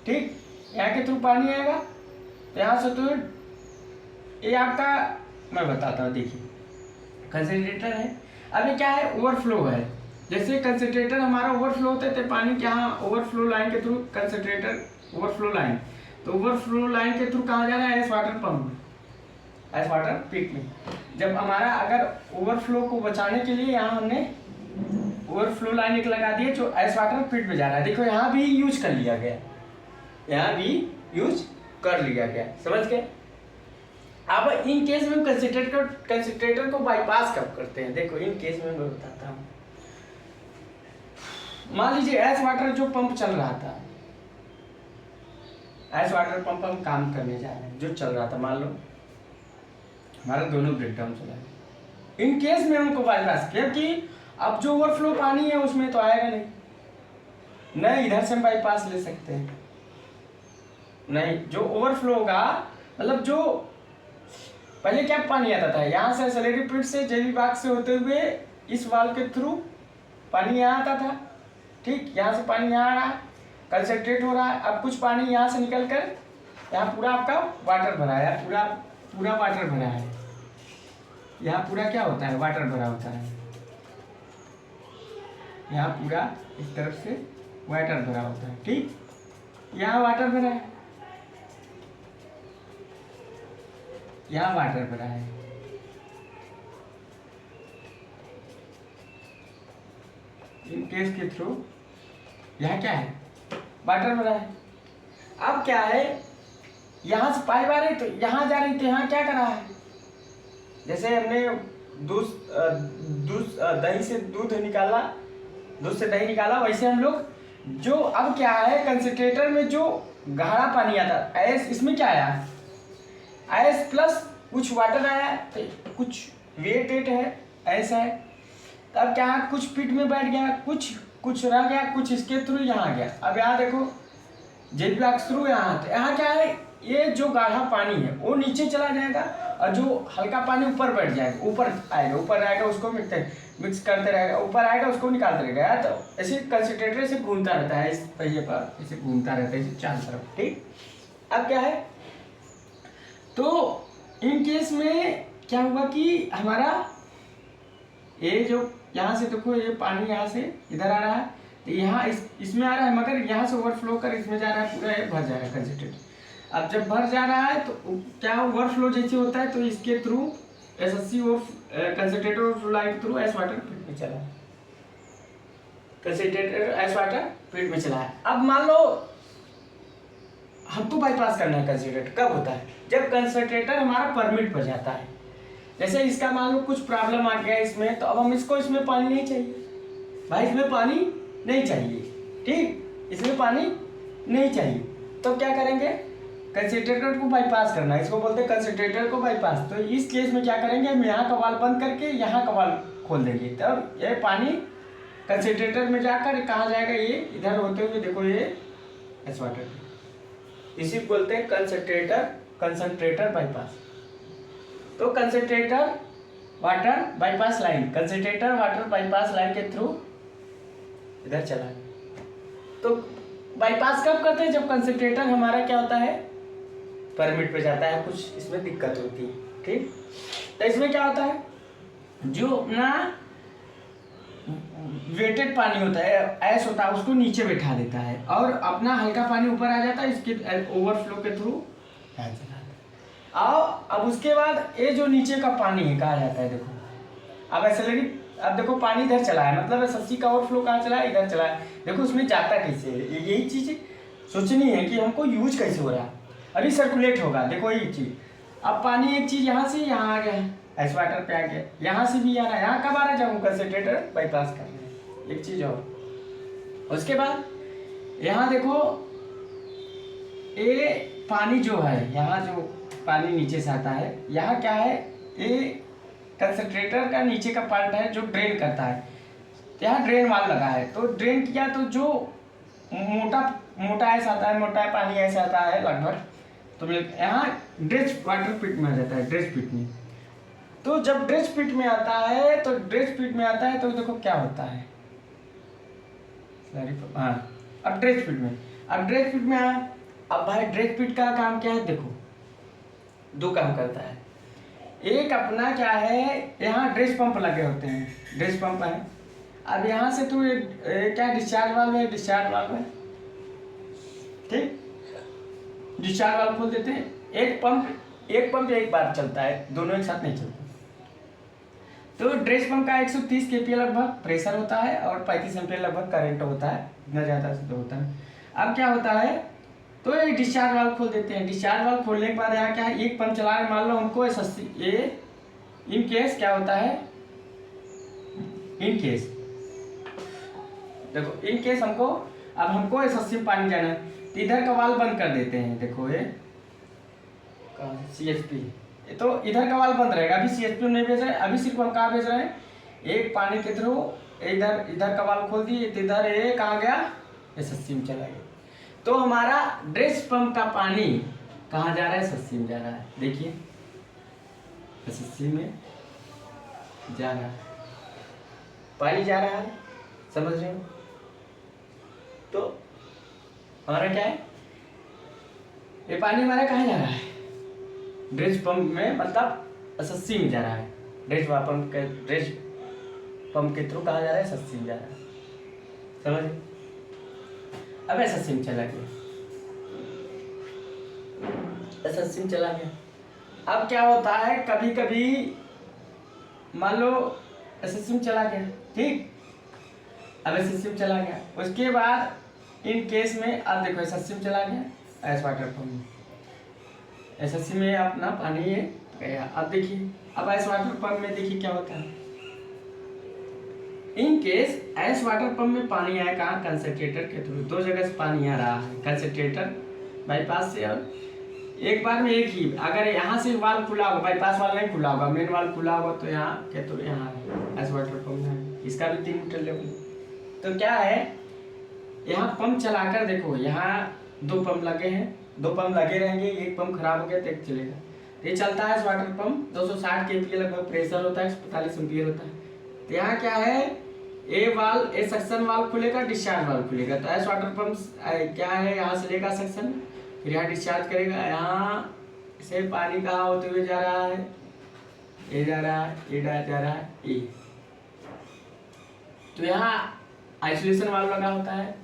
ठीक, यहाँ के थ्रू पानी आएगा, तो यहाँ से तो ये आपका मैं बताता हूँ, देखिए कंसंट्रेटर है, अब ये क्या है, ओवरफ्लो है, जैसे कंसंट्रेटर हमारा ओवरफ्लो होता है तो पानी यहाँ ओवरफ्लो लाइन के थ्रू कंसंट्रेटर ओवरफ्लो लाइन, तो ओवरफ्लो लाइन के थ्रू कहाँ जा रहा है, ऐस वाटर पंप में, ऐस वाटर पिट में। जब हमारा अगर ओवरफ्लो को बचाने के लिए यहाँ हमने ओवरफ्लो लाइन एक लगा दी है जो ऐस वाटर पिट में जा रहा है, देखो यहाँ भी यूज कर लिया गया, यहाँ भी यूज कर लिया गया, समझ गए। अब इन केस में कंसंट्रेटर को बाईपास कब करते हैं, देखो इन केस में मैं बताता हूँ। मान लीजिए ऐस वाटर जो पंप चल रहा था, ऐस वाटर पंप हम काम करने जा रहे हैं, जो चल रहा था, मान लो हमारा दोनों ब्रेकडाउन चला है, इन केस में हमको बाईपास, क्योंकि अब जो ओवरफ्लो पानी है उसमें तो आएगा नहीं, इधर से हम बाईपास ले सकते हैं, नहीं जो ओवरफ्लो होगा, मतलब जो पहले क्या पानी आता था, यहाँ से सैलरी पिट से जेबी बाग से होते हुए इस वाल के थ्रू पानी यहाँ आता था, ठीक, यहाँ से पानी यहाँ आ रहा है, कंसंट्रेट हो रहा है, अब कुछ पानी यहाँ से निकल कर यहाँ पूरा आपका वाटर भरा है, पूरा वाटर भरा है, यहाँ पूरा क्या होता है, वाटर भरा होता है, यहाँ पूरा इस तरफ से वाटर भरा होता है, ठीक, यहाँ वाटर भरा है, यहाँ वाटर भरा है, इन केस के थ्रू यहाँ क्या है, वाटर भरा है। अब क्या है, यहाँ से पाइप आ रही तो यहाँ जा रही, तो यहाँ क्या करा है, जैसे हमने दही से दूध निकाला, दूध से दही निकाला, वैसे हम लोग जो अब क्या है, कंसंट्रेटर में जो गाढ़ा पानी आता है, इसमें क्या आया, आयस प्लस कुछ वाटर आया, तो कुछ वेट है, ऐसा है, तो अब क्या कुछ पिट में बैठ गया, कुछ कुछ रह गया, कुछ इसके थ्रू यहाँ गया। अब यहाँ देखो जेट ब्लॉक थ्रू यहाँ, तो यहाँ क्या है, ये जो गाढ़ा पानी है वो नीचे चला जाएगा और जो हल्का पानी ऊपर बैठ जाएगा, ऊपर आएगा, ऊपर आएगा, उसको मिक्स करते रहेगा, ऊपर आएगा, उसको निकालते रहेगा। तो ऐसे कंसंट्रेटर से घूमता रहता है, इस पहिए पर ऐसे घूमता रहता है चारों तरफ। ठीक, अब क्या है, तो इन केस में क्या हुआ कि हमारा ये जो यहाँ से देखो, ये पानी यहाँ से इधर आ रहा है, तो यहाँ इसमें आ रहा है, मगर यहाँ से ओवरफ्लो कर इसमें जा रहा है, पूरा ये भर जा रहा है कंसंट्रेटर। अब जब भर जा रहा है तो क्या ओवरफ्लो जैसे होता है, तो इसके through SSC concentrator overflow line के थ्रू एस वाटर फील्ड में चला है, कंसंट्रेटर एस वाटर फील्ड में चला है। अब मान लो हमको बाईपास करना है कंसंट्रेटर, कब होता है, जब कंसंट्रेटर हमारा परमिट पर जाता है। जैसे इसका मान लो कुछ प्रॉब्लम आ गया इसमें, तो अब हम इसको, इसमें पानी नहीं चाहिए भाई, इसमें पानी नहीं चाहिए, ठीक, इसमें पानी नहीं चाहिए, तो क्या करेंगे, कंसंट्रेटर को बाईपास करना है, इसको बोलते हैं कंसंट्रेटर को बाईपास। तो इस केस में क्या करेंगे, हम यहाँ का वाल्व बंद करके यहाँ का वाल्व खोल देंगे, तब ये पानी कंसंट्रेटर में जाकर कहाँ जाएगा, ये इधर होते हुए देखो ये एस वाटर, इसी को बोलते हैं कंसंट्रेटर बाईपास। तो concentrator water bypass line, concentrator water bypass line के थ्रू इधर चला है। तो बाईपास कब करते हैं, जब कंसंट्रेटर हमारा क्या होता है, परमिट पे जाता है, कुछ इसमें दिक्कत होती है। ठीक, तो इसमें क्या होता है, जो अपना वेटेड पानी होता है, ऐस होता है, उसको नीचे बैठा देता है और अपना हल्का पानी ऊपर आ जाता है, इसके ओवरफ्लो के थ्रू आओ। अब उसके बाद ये जो नीचे का पानी है कहाँ जाता है, देखो अब एक्सेलरी, अब देखो पानी इधर चला है, मतलब एसएससी का ओवरफ्लो कहाँ चला है, इधर चला है। देखो उसमें जाता कैसे है, यही चीज़ सोचनी है कि हमको यूज कैसे हो रहा है, अभी सर्कुलेट होगा। देखो यही चीज़, अब पानी एक चीज़ यहाँ से यहाँ आ गया है, एस वाटर पे आ गया, यहाँ से भी आ रहा है, यहाँ कब आ रहा है, जब हम कंसंट्रेटर बाईपास कर रहे हैं। एक चीज़ और, उसके बाद यहाँ देखो ये पानी जो है, यहाँ जो पानी नीचे से आता है, यहाँ क्या है, ये कंसंट्रेटर का नीचे का पार्ट है जो ड्रेन करता है, यहाँ ड्रेन वाल लगा है। तो ड्रेन किया तो जो मोटा ऐसा आता है, मोटा पानी ऐसा आता है लगभग, तो यहाँ ड्रेच वाटर पिट में आ जाता है, ड्रेच पिट में। तो जब ड्रेच पिट में आता है, तो ड्रेच पिट में आता है तो देखो क्या होता है, हाँ, अब ड्रेच पिट में आया। अब भाई ड्रेच पिट का काम क्या है, देखो दो काम करता है। एक अपना क्या है, यहाँ ड्रेस पंप लगे होते हैं, ड्रेस पंप है। अब यहाँ से तो क्या डिस्चार्ज वाल्व है, ठीक, डिस्चार्ज वाल्व खोल देते हैं। एक पंप एक बार चलता है, दोनों एक साथ नहीं चलते। तो ड्रेस पंप का 130 kPa लगभग प्रेशर होता है और 35 एम्पियर लगभग करंट होता है, इतना ज़्यादा तो होता है। अब क्या होता है, तो ये डिस्चार्ज वाल्व खोल देते हैं। डिस्चार्ज वाल्व खोलने के बाद यहाँ क्या है, एक पंप चला रहे, मान लो हमको ये इन केस क्या होता है, इन केस देखो, इन केस हमको एसएससी में पानी जाना है, तो इधर का वाल्व बंद कर देते हैं। देखो ये सीएचपी, तो इधर का वाल्व बंद रहेगा, अभी सीएचपी में नहीं भेज रहे, अभी सिर्फ हम कहाँ भेज रहे हैं, एक पानी के थ्रू इधर का वाल्व खोल दिए, तो इधर ये कहाँ गया, एसएससी में चला गया। तो हमारा ड्रेस पंप का पानी कहाँ जा रहा है, एसएससी में जा रहा है। देखिए एसएससी में जा रहा है, पानी जा रहा है, समझ रहे हो। तो हमारा क्या है, ये पानी हमारा कहाँ जा रहा है, ड्रेस पंप में, मतलब एसएससी में जा रहा है। ड्रेस पंप के थ्रू कहाँ जा रहा है, एसएससी में जा रहा है, समझ। अब एसएससी में चला गया, एसएससी में चला गया। अब क्या होता है, कभी कभी मान लो एसएससी में चला गया, ठीक, अब एसएससी में चला गया, उसके बाद इन केस में अब देखो एसएससी में चला गया, एस वाटर पंप में, एसएससी में अपना पानी ये गया। अब देखिए, अब एस वाटर पंप में देखिए क्या होता है, in case S water pump में पानी आया कहाँ, कंसंट्रेटर के थ्रू, दो जगह से पानी आ रहा है, कंसंट्रेटर बाईपास से, और एक बार में एक ही, अगर यहाँ से वाल्व खुला होगा, बाईपास वाला नहीं खुला होगा, मेन वाल्व खुला होगा, तो यहाँ क्या, तो यहाँ एस वाटर पंप है, इसका भी 3 मीटर लेवल, तो क्या है, यहाँ पंप चलाकर देखो, यहाँ 2 पंप लगे हैं, 2 पंप लगे रहेंगे, एक पंप खराब हो गया तो एक चलेगा। ये चलता है वाटर पंप, 260 kPa के लगभग प्रेशर होता है, 45 एम्पीयर होता है। तो यहाँ क्या है, ए सक्शन वाल्व खुलेगा, डिस्चार्ज वाल्व खुलेगा। तो ऐसा वाटर पंप क्या है, यहाँ से लेगा सक्शन, फिर यहाँ डिस्चार्ज करेगा। यहाँ से पानी कहाँ होते हुए जा रहा है, ये जा रहा है, ये जा रहा है, ये। तो यहाँ आइसोलेशन वाल्व लगा होता है।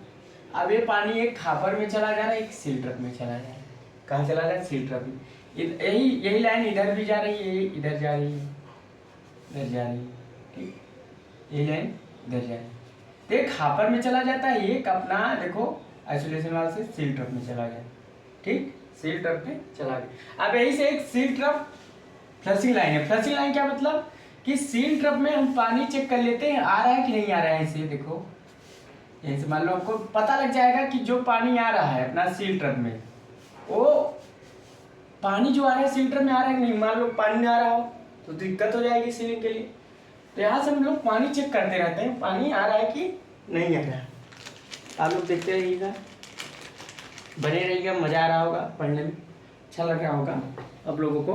अब ये पानी एक खापर में चला जा रहा है, एक सील ट्रक में चला जा रहा है। कहाँ चला जा रहा है, सील ट्रक में। यही लाइन इधर भी जा रही है, इधर जा रही है, इधर जा रही है, ठीक, यही लाइन इधर जा रही है। तो एक खापर में चला जाता है, एक अपना देखो आइसोलेशन वाल्व से सील ट्रक में चला गया, ठीक, सील ट्रक में चला गया। अब यही से एक सील ट्रक फ्लशिंग लाइन है। फ्लशिंग लाइन क्या मतलब कि सील ट्रक में हम पानी चेक कर लेते हैं आ रहा है कि नहीं आ रहा है। इसे देखो, यहीं से मान लो आपको पता लग जाएगा कि जो पानी आ रहा है अपना सील ट्रक में, वो पानी जो आ रहा है सील ट्रक में आ रहा है कि नहीं। मान लो पानी नहीं आ रहा हो तो दिक्कत हो जाएगी सीलिंग के लिए। तो यहाँ से हम लोग पानी चेक करते रहते हैं, पानी आ रहा है कि नहीं आ रहा है। आप लोग देखते रहिएगा, बने रहिएगा, मज़ा आ रहा होगा, पढ़ने में अच्छा लग रहा होगा आप लोगों को।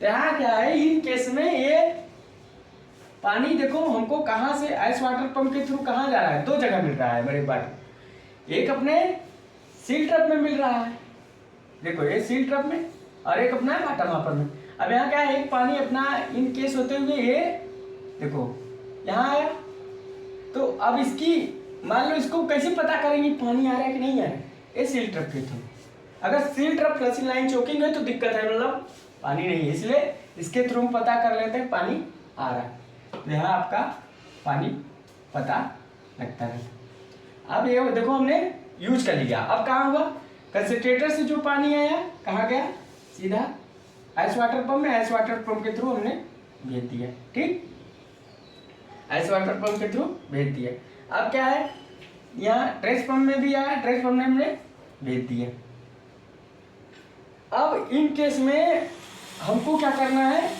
तो यहाँ क्या है, इन केस में ये पानी देखो हमको कहाँ से आइस वाटर पंप के थ्रू कहाँ जा रहा है, 2 जगह मिल रहा है बड़े वाटर। एक अपने सील ट्रक में मिल रहा है, देखो ये सील ट्रक में, और एक अपना वाटर मापर में। अब यहाँ क्या है, एक पानी अपना इन केस होते हुए ये देखो यहाँ आया। तो अब इसकी मान लो इसको कैसे पता करेंगे पानी आ रहा है कि नहीं आ रहा है, ये सील ट्रक के थ्रू। अगर seal truck flushing line choking है तो दिक्कत है, मतलब पानी नहीं है, इसलिए इसके थ्रू हम पता कर लेते हैं पानी आ रहा है। तो यहाँ आपका पानी पता लगता है। अब ये देखो हमने यूज कर लिया। अब कहाँ हुआ, कंसंट्रेटर से जो पानी आया कहाँ गया, सीधा आइस वाटर पंप में। आइस वाटर पंप के थ्रू हमने भेज दिया, ठीक, आइस वाटर पंप के थ्रू भेज दिया। अब क्या है, यहाँ ड्रेस पंप में भी आया, ड्रेस पंप में हमने भेज दिया। अब इन केस में हमको क्या करना है,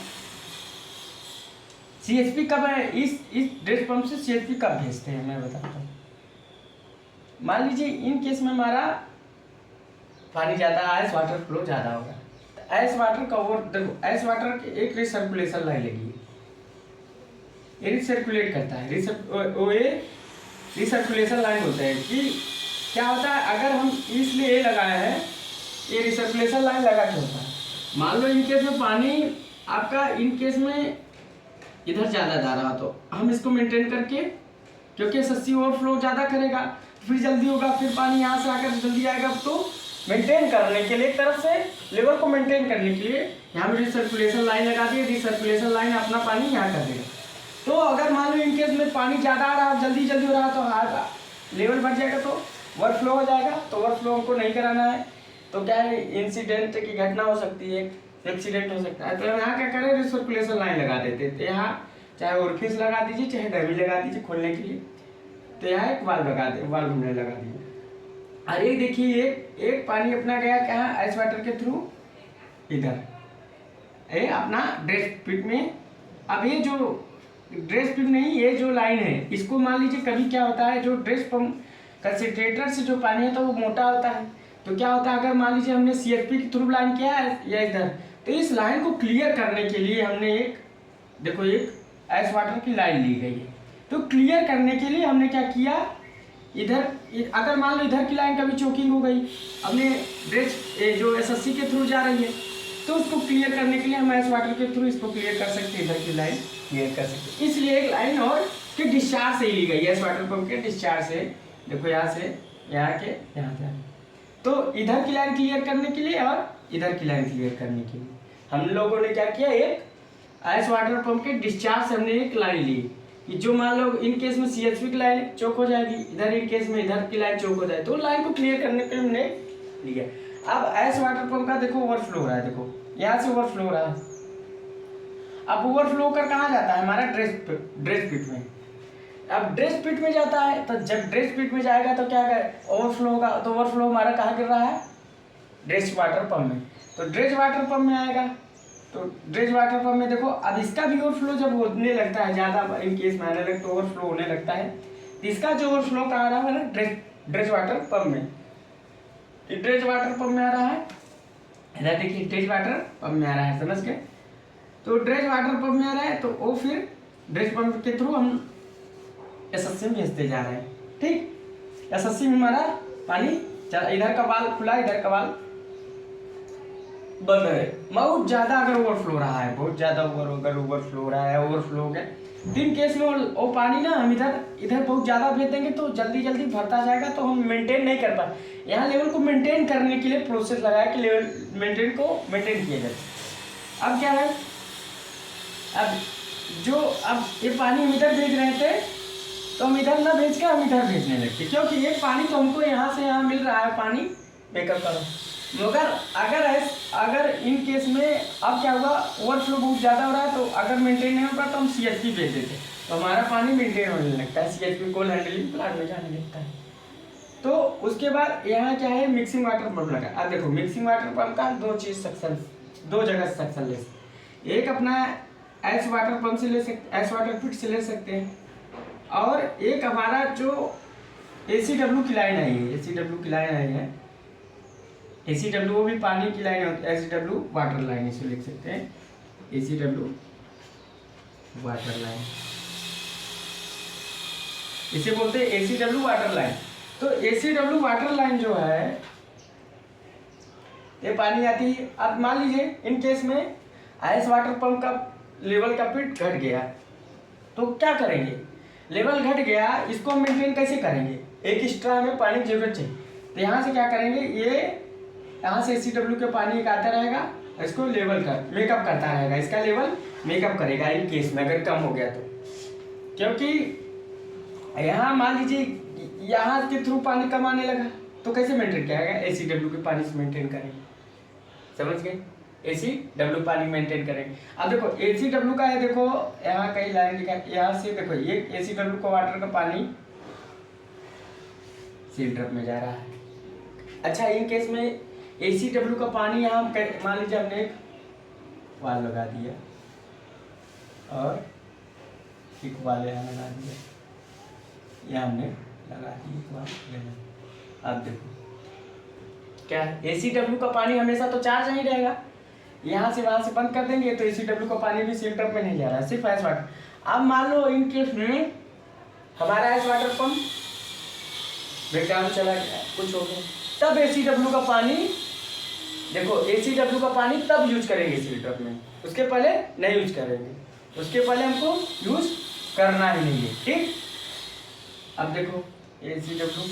सीएचपी कब है, इस ड्रेस पंप से सीएचपी कब भेजते हैं मैं बताता हूँ। मान लीजिए इन केस में हमारा पानी ज़्यादा, आइस वाटर फ्लो ज़्यादा होगा, तो आइस वाटर का ओवर देखो, आइस वाटर की एक रिसर्कुलेशन लाइन लगी है, ये रिसर्कुलेट करता है। रिसर्कुलेशन लाइन होता है कि क्या होता है, अगर हम इसलिए ये लगाए हैं, ये रिसर्कुलेशन लाइन लगा के होता है। मान लो इन केस में पानी आपका इन केस में इधर ज़्यादा जा रहा, तो हम इसको मेंटेन करके, क्योंकि एसएससी ओवरफ्लो ज़्यादा करेगा फिर जल्दी होगा, फिर पानी यहाँ से आकर जल्दी आएगा। तो मेंटेन करने के लिए, एक तरफ से लेवल को मेंटेन करने के लिए यहाँ पे रिसर्कुलेशन लाइन लगा दी। रिसर्कुलेशन लाइन अपना पानी यहाँ कर देगा। तो अगर मान लो इन केस में पानी ज़्यादा आ रहा, जल्दी हो रहा, तो लेवल बढ़ जाएगा, तो ओवरफ्लो हो जाएगा। तो ओवरफ्लो हमको नहीं कराना है। तो क्या है, इंसिडेंट की घटना हो सकती है, एक्सीडेंट हो सकता है। तो यहाँ क्या करें, रिसर्कुलेशन लाइन लगा देते हैं। तो यहाँ चाहे ओरिफिस लगा दीजिए, चाहे डमी लगा दीजिए खोलने के लिए। तो यहाँ एक वाल्व लगा दे, वाल्व हमने लगा दिया। अरे देखिए, एक पानी अपना गया कहाँ, आइस वाटर के थ्रू इधर, ये अपना ड्रेस पिट में। अब ये जो ड्रेस पिट नहीं, ये जो लाइन है, इसको मान लीजिए कभी क्या होता है, जो ड्रेस पंप कंसंट्रेटर से जो पानी है तो वो मोटा होता है। तो क्या होता है, अगर मान लीजिए हमने सीएचपी के थ्रू लाइन किया है या इधर, तो इस लाइन को क्लियर करने के लिए हमने एक देखो एक आइस वाटर की लाइन ली गई है। तो क्लियर करने के लिए हमने क्या किया, इधर अगर मान लो इधर की लाइन कभी चोकिंग हो गई, अपने ड्रेस जो एसएससी के थ्रू जा रही है, तो उसको क्लियर करने के लिए हम आइस वाटर के थ्रू इसको क्लियर कर सकते हैं, इधर की लाइन क्लियर कर सकते हैं। इसलिए एक लाइन और के डिस्चार्ज से ही ली गई है, आइस वाटर पंप के डिस्चार्ज से। देखो यहाँ से यहाँ के यहाँ से, तो इधर की लाइन क्लियर करने के लिए और इधर की लाइन क्लियर करने के लिए हम लोगों ने क्या किया, एक आइस वाटर पंप के डिस्चार्ज से हमने एक लाइन ली कि जो मान लो इन केस में सीएचपी की लाइन चौक हो जाएगी, इधर इन केस में इधर की लाइन चौक हो जाए, तो लाइन को क्लियर करने के लिए हमने लिया। अब आइस वाटर पंप का देखो ओवरफ्लो हो रहा है, देखो यहाँ से ओवरफ्लो हो रहा है। अब ओवरफ्लो कर कहाँ जाता है, हमारा ड्रेस पिट में। अब ड्रेस पिट में जाता है, तो जब ड्रेस पिट में जाएगा तो क्या ओवरफ्लो होगा, तो ओवरफ्लो हमारा कहाँ गिर रहा है, ड्रेस वाटर पंप में। तो ड्रेस वाटर पंप में आएगा, तो ड्रेस वाटर पंप में देखो अब इसका भी ओवरफ्लो जब होने लगता है, ज़्यादा इन केस में आने लगता है, ओवरफ्लो होने लगता है, तो इसका जो ओवरफ्लो कहाँ आ रहा है ना, ड्रेज वाटर पंप में। ड्रेज वाटर पंप में आ रहा है, इधर देखिए ड्रेज वाटर पंप में आ रहा है, समझ गए। तो ड्रेज वाटर पंप में आ रहा है तो वो फिर ड्रेज पंप के थ्रू हम एसएससी में भेजते जा रहे हैं, ठीक। एसएससी में हमारा पानी इधर का वाल्व खुला, इधर का वाल्व बंद है। बहुत ज़्यादा अगर ओवरफ्लो रहा है, बहुत ज़्यादा अगर ओवरफ्लो रहा है, ओवरफ्लो हो गया, तीन केस में वो पानी ना हम इधर बहुत ज़्यादा भेज देंगे तो जल्दी जल्दी भरता जाएगा, तो हम मेंटेन नहीं कर पाए। यहाँ लेवल को मेंटेन करने के लिए प्रोसेस लगाया कि लेवल मेंटेन किया जाए। अब क्या है, अब ये पानी हम इधर भेज रहे थे तो हम इधर ना भेज के हम इधर भेजने लगते, क्योंकि ये पानी तो हमको यहाँ से यहाँ मिल रहा है पानी बेकअप करो। मगर अगर इन केस में अब क्या हुआ, ओवरफ्लो बहुत ज़्यादा हो रहा है, तो अगर मेंटेन नहीं होगा तो हम सीएचपी भेज देते, तो हमारा पानी मेंटेन होने लगता है, सीएचपी कोल हैंडलिंग प्लांट में जाने लगता है। तो उसके बाद यहाँ क्या है, मिक्सिंग वाटर पंप लगा। अब देखो मिक्सिंग वाटर पंप का दो जगह सेक्शन ले सकते, एक अपना एस वाटर पंप से ले सकते, एस वाटर फिट से ले सकते हैं, और एक हमारा जो एसीडब्ल्यू की लाइन आई है, एसीडब्ल्यू की लाइन आई है, एसीडब्ल्यू वो भी पानी की लाइन होती है, एसीडब्ल्यू वाटर लाइन इसे लिख सकते हैं, एसीडब्ल्यू वाटर लाइन, इसे बोलते हैं एसीडब्ल्यू वाटर लाइन। तो एसीडब्ल्यू वाटर लाइन जो है ये पानी आती है। अब मान लीजिए इन केस में आईएस वाटर पंप का लेवल का फिट घट गया, तो क्या करेंगे, लेवल घट गया, इसको हम मेंटेन कैसे करेंगे, एक एक्स्ट्रा हमें पानी की जरूरत चाहिए। तो यहाँ से क्या करेंगे, ये यहाँ से एसीडब्ल्यू के पानी एक आता रहेगा, इसको मेकअप करता रहेगा, इसका लेवल मेकअप करेगा इन केस में अगर कम हो गया तो। क्योंकि यहाँ मान लीजिए यहाँ के थ्रू पानी कम आने लगा तो कैसे मेंटेन किया जाएगा, एसीडब्ल्यू के पानी से मेंटेन करेंगे, समझ गए, एसीडब्ल्यू पानी मेंटेन करेंगे। अब देखो एसीडब्ल्यू का है, देखो यहाँ कई लाइन लिखा है, यहाँ से देखो ये एसीडब्ल्यू का वाटर का पानी सील ट्रक में जा रहा है। अच्छा इन केस में एसीडब्ल्यू का पानी यहाँ मान लीजिए हमने एक वाल लगा दिया और एक वाल यहाँ लगा दिया, यहाँ हमने लगा दिया वाल। अब देखो क्या है, एसीडब्ल्यू का पानी हमेशा तो चार्ज नहीं रहेगा, यहाँ से वहाँ से बंद कर देंगे तो एसीडब्ल्यू का पानी भी सील ट्रक में नहीं जा रहा है, सिर्फ आइस वाटर। अब मान लो इन केस में हमारा आइस वाटर पंप ब्रेकडाउन चला गया, कुछ हो गया, तब एसीडब्ल्यू का पानी, देखो एसीडब्ल्यू का पानी तब यूज करेंगे सील ट्रक में, उसके पहले नहीं यूज करेंगे, उसके पहले हमको यूज करना ही नहीं है, ठीक। अब देखो एसीडब्ल्यू,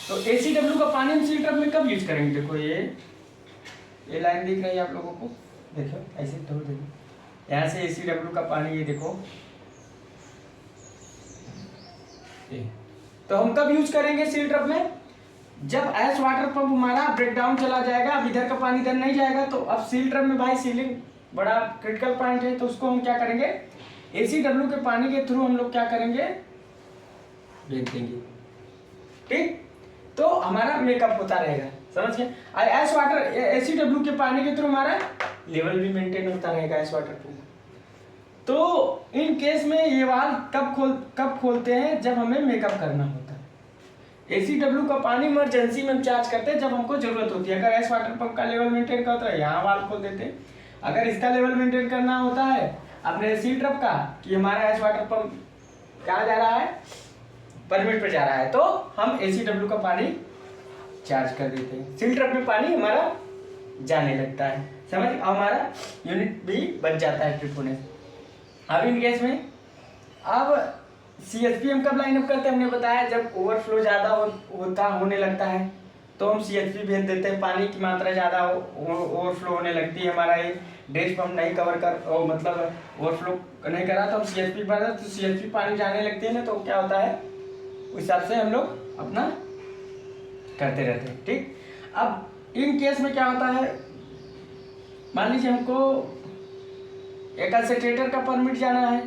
तो एसीडब्ल्यू का पानी हम सील ट्रक में कब यूज करेंगे, देखो ये लाइन दिख रही है आप लोगों को, देखो ऐसे तोड़ देखो, यहाँ से एसीडब्ल्यू का पानी ये देखो, तो हम कब यूज करेंगे सील ट्रक में, जब एस वाटर पंप हमारा ब्रेकडाउन चला जाएगा, अब इधर का पानी इधर नहीं जाएगा, तो अब सील ट्रक में भाई सीलिंग बड़ा क्रिटिकल पॉइंट है, तो उसको हम क्या करेंगे, एसीडब्ल्यू के पानी के थ्रू हम लोग क्या करेंगे, भेज देंगे, ठीक। तो हमारा मेकअप होता रहेगा, समझ गए। एस वाटर एसीडब्ल्यू के पानी के थ्रू हमारा लेवल भी मेंटेन होता रहेगा एस वाटर पंप। तो इन केस में ये वाल्व कब खोलते हैं, जब हमें मेकअप करना होता है। एसीडब्ल्यू का पानी इमरजेंसी में हम चार्ज करते हैं जब हमको जरूरत होती है। अगर एस वाटर पंप का लेवल मेंटेन करता है यहाँ वाल्व खोल देते हैं, अगर इसका लेवल मेंटेन करना होता है अपने सील ट्रक का कि हमारा एस वाटर पंप कहाँ जा रहा है, परमिट पे जा रहा है, तो हम एसीडब्ल्यू का पानी चार्ज कर देते हैं, सील ट्रक में पानी हमारा जाने लगता है, समझ, हमारा यूनिट भी बच जाता है ट्रिप होने से। अब इन केस में अब सीएचपी हम कब लाइन अप करते हैं, हमने बताया जब ओवरफ्लो ज़्यादा होने लगता है तो हम सीएचपी भेज देते हैं, पानी की मात्रा ज़्यादा ओवरफ्लो होने लगती है, हमारा ये ड्रेज पंप नहीं कवर कर मतलब ओवरफ्लो नहीं करा तो हम सीएचपी भर देते, तो सीएचपी पानी जाने लगती है ना, तो क्या होता है उस हिसाब से हम लोग अपना करते रहते हैं, ठीक। अब इन केस में क्या होता है, मान लीजिए हमको एक कंसंट्रेटर का परमिट जाना है,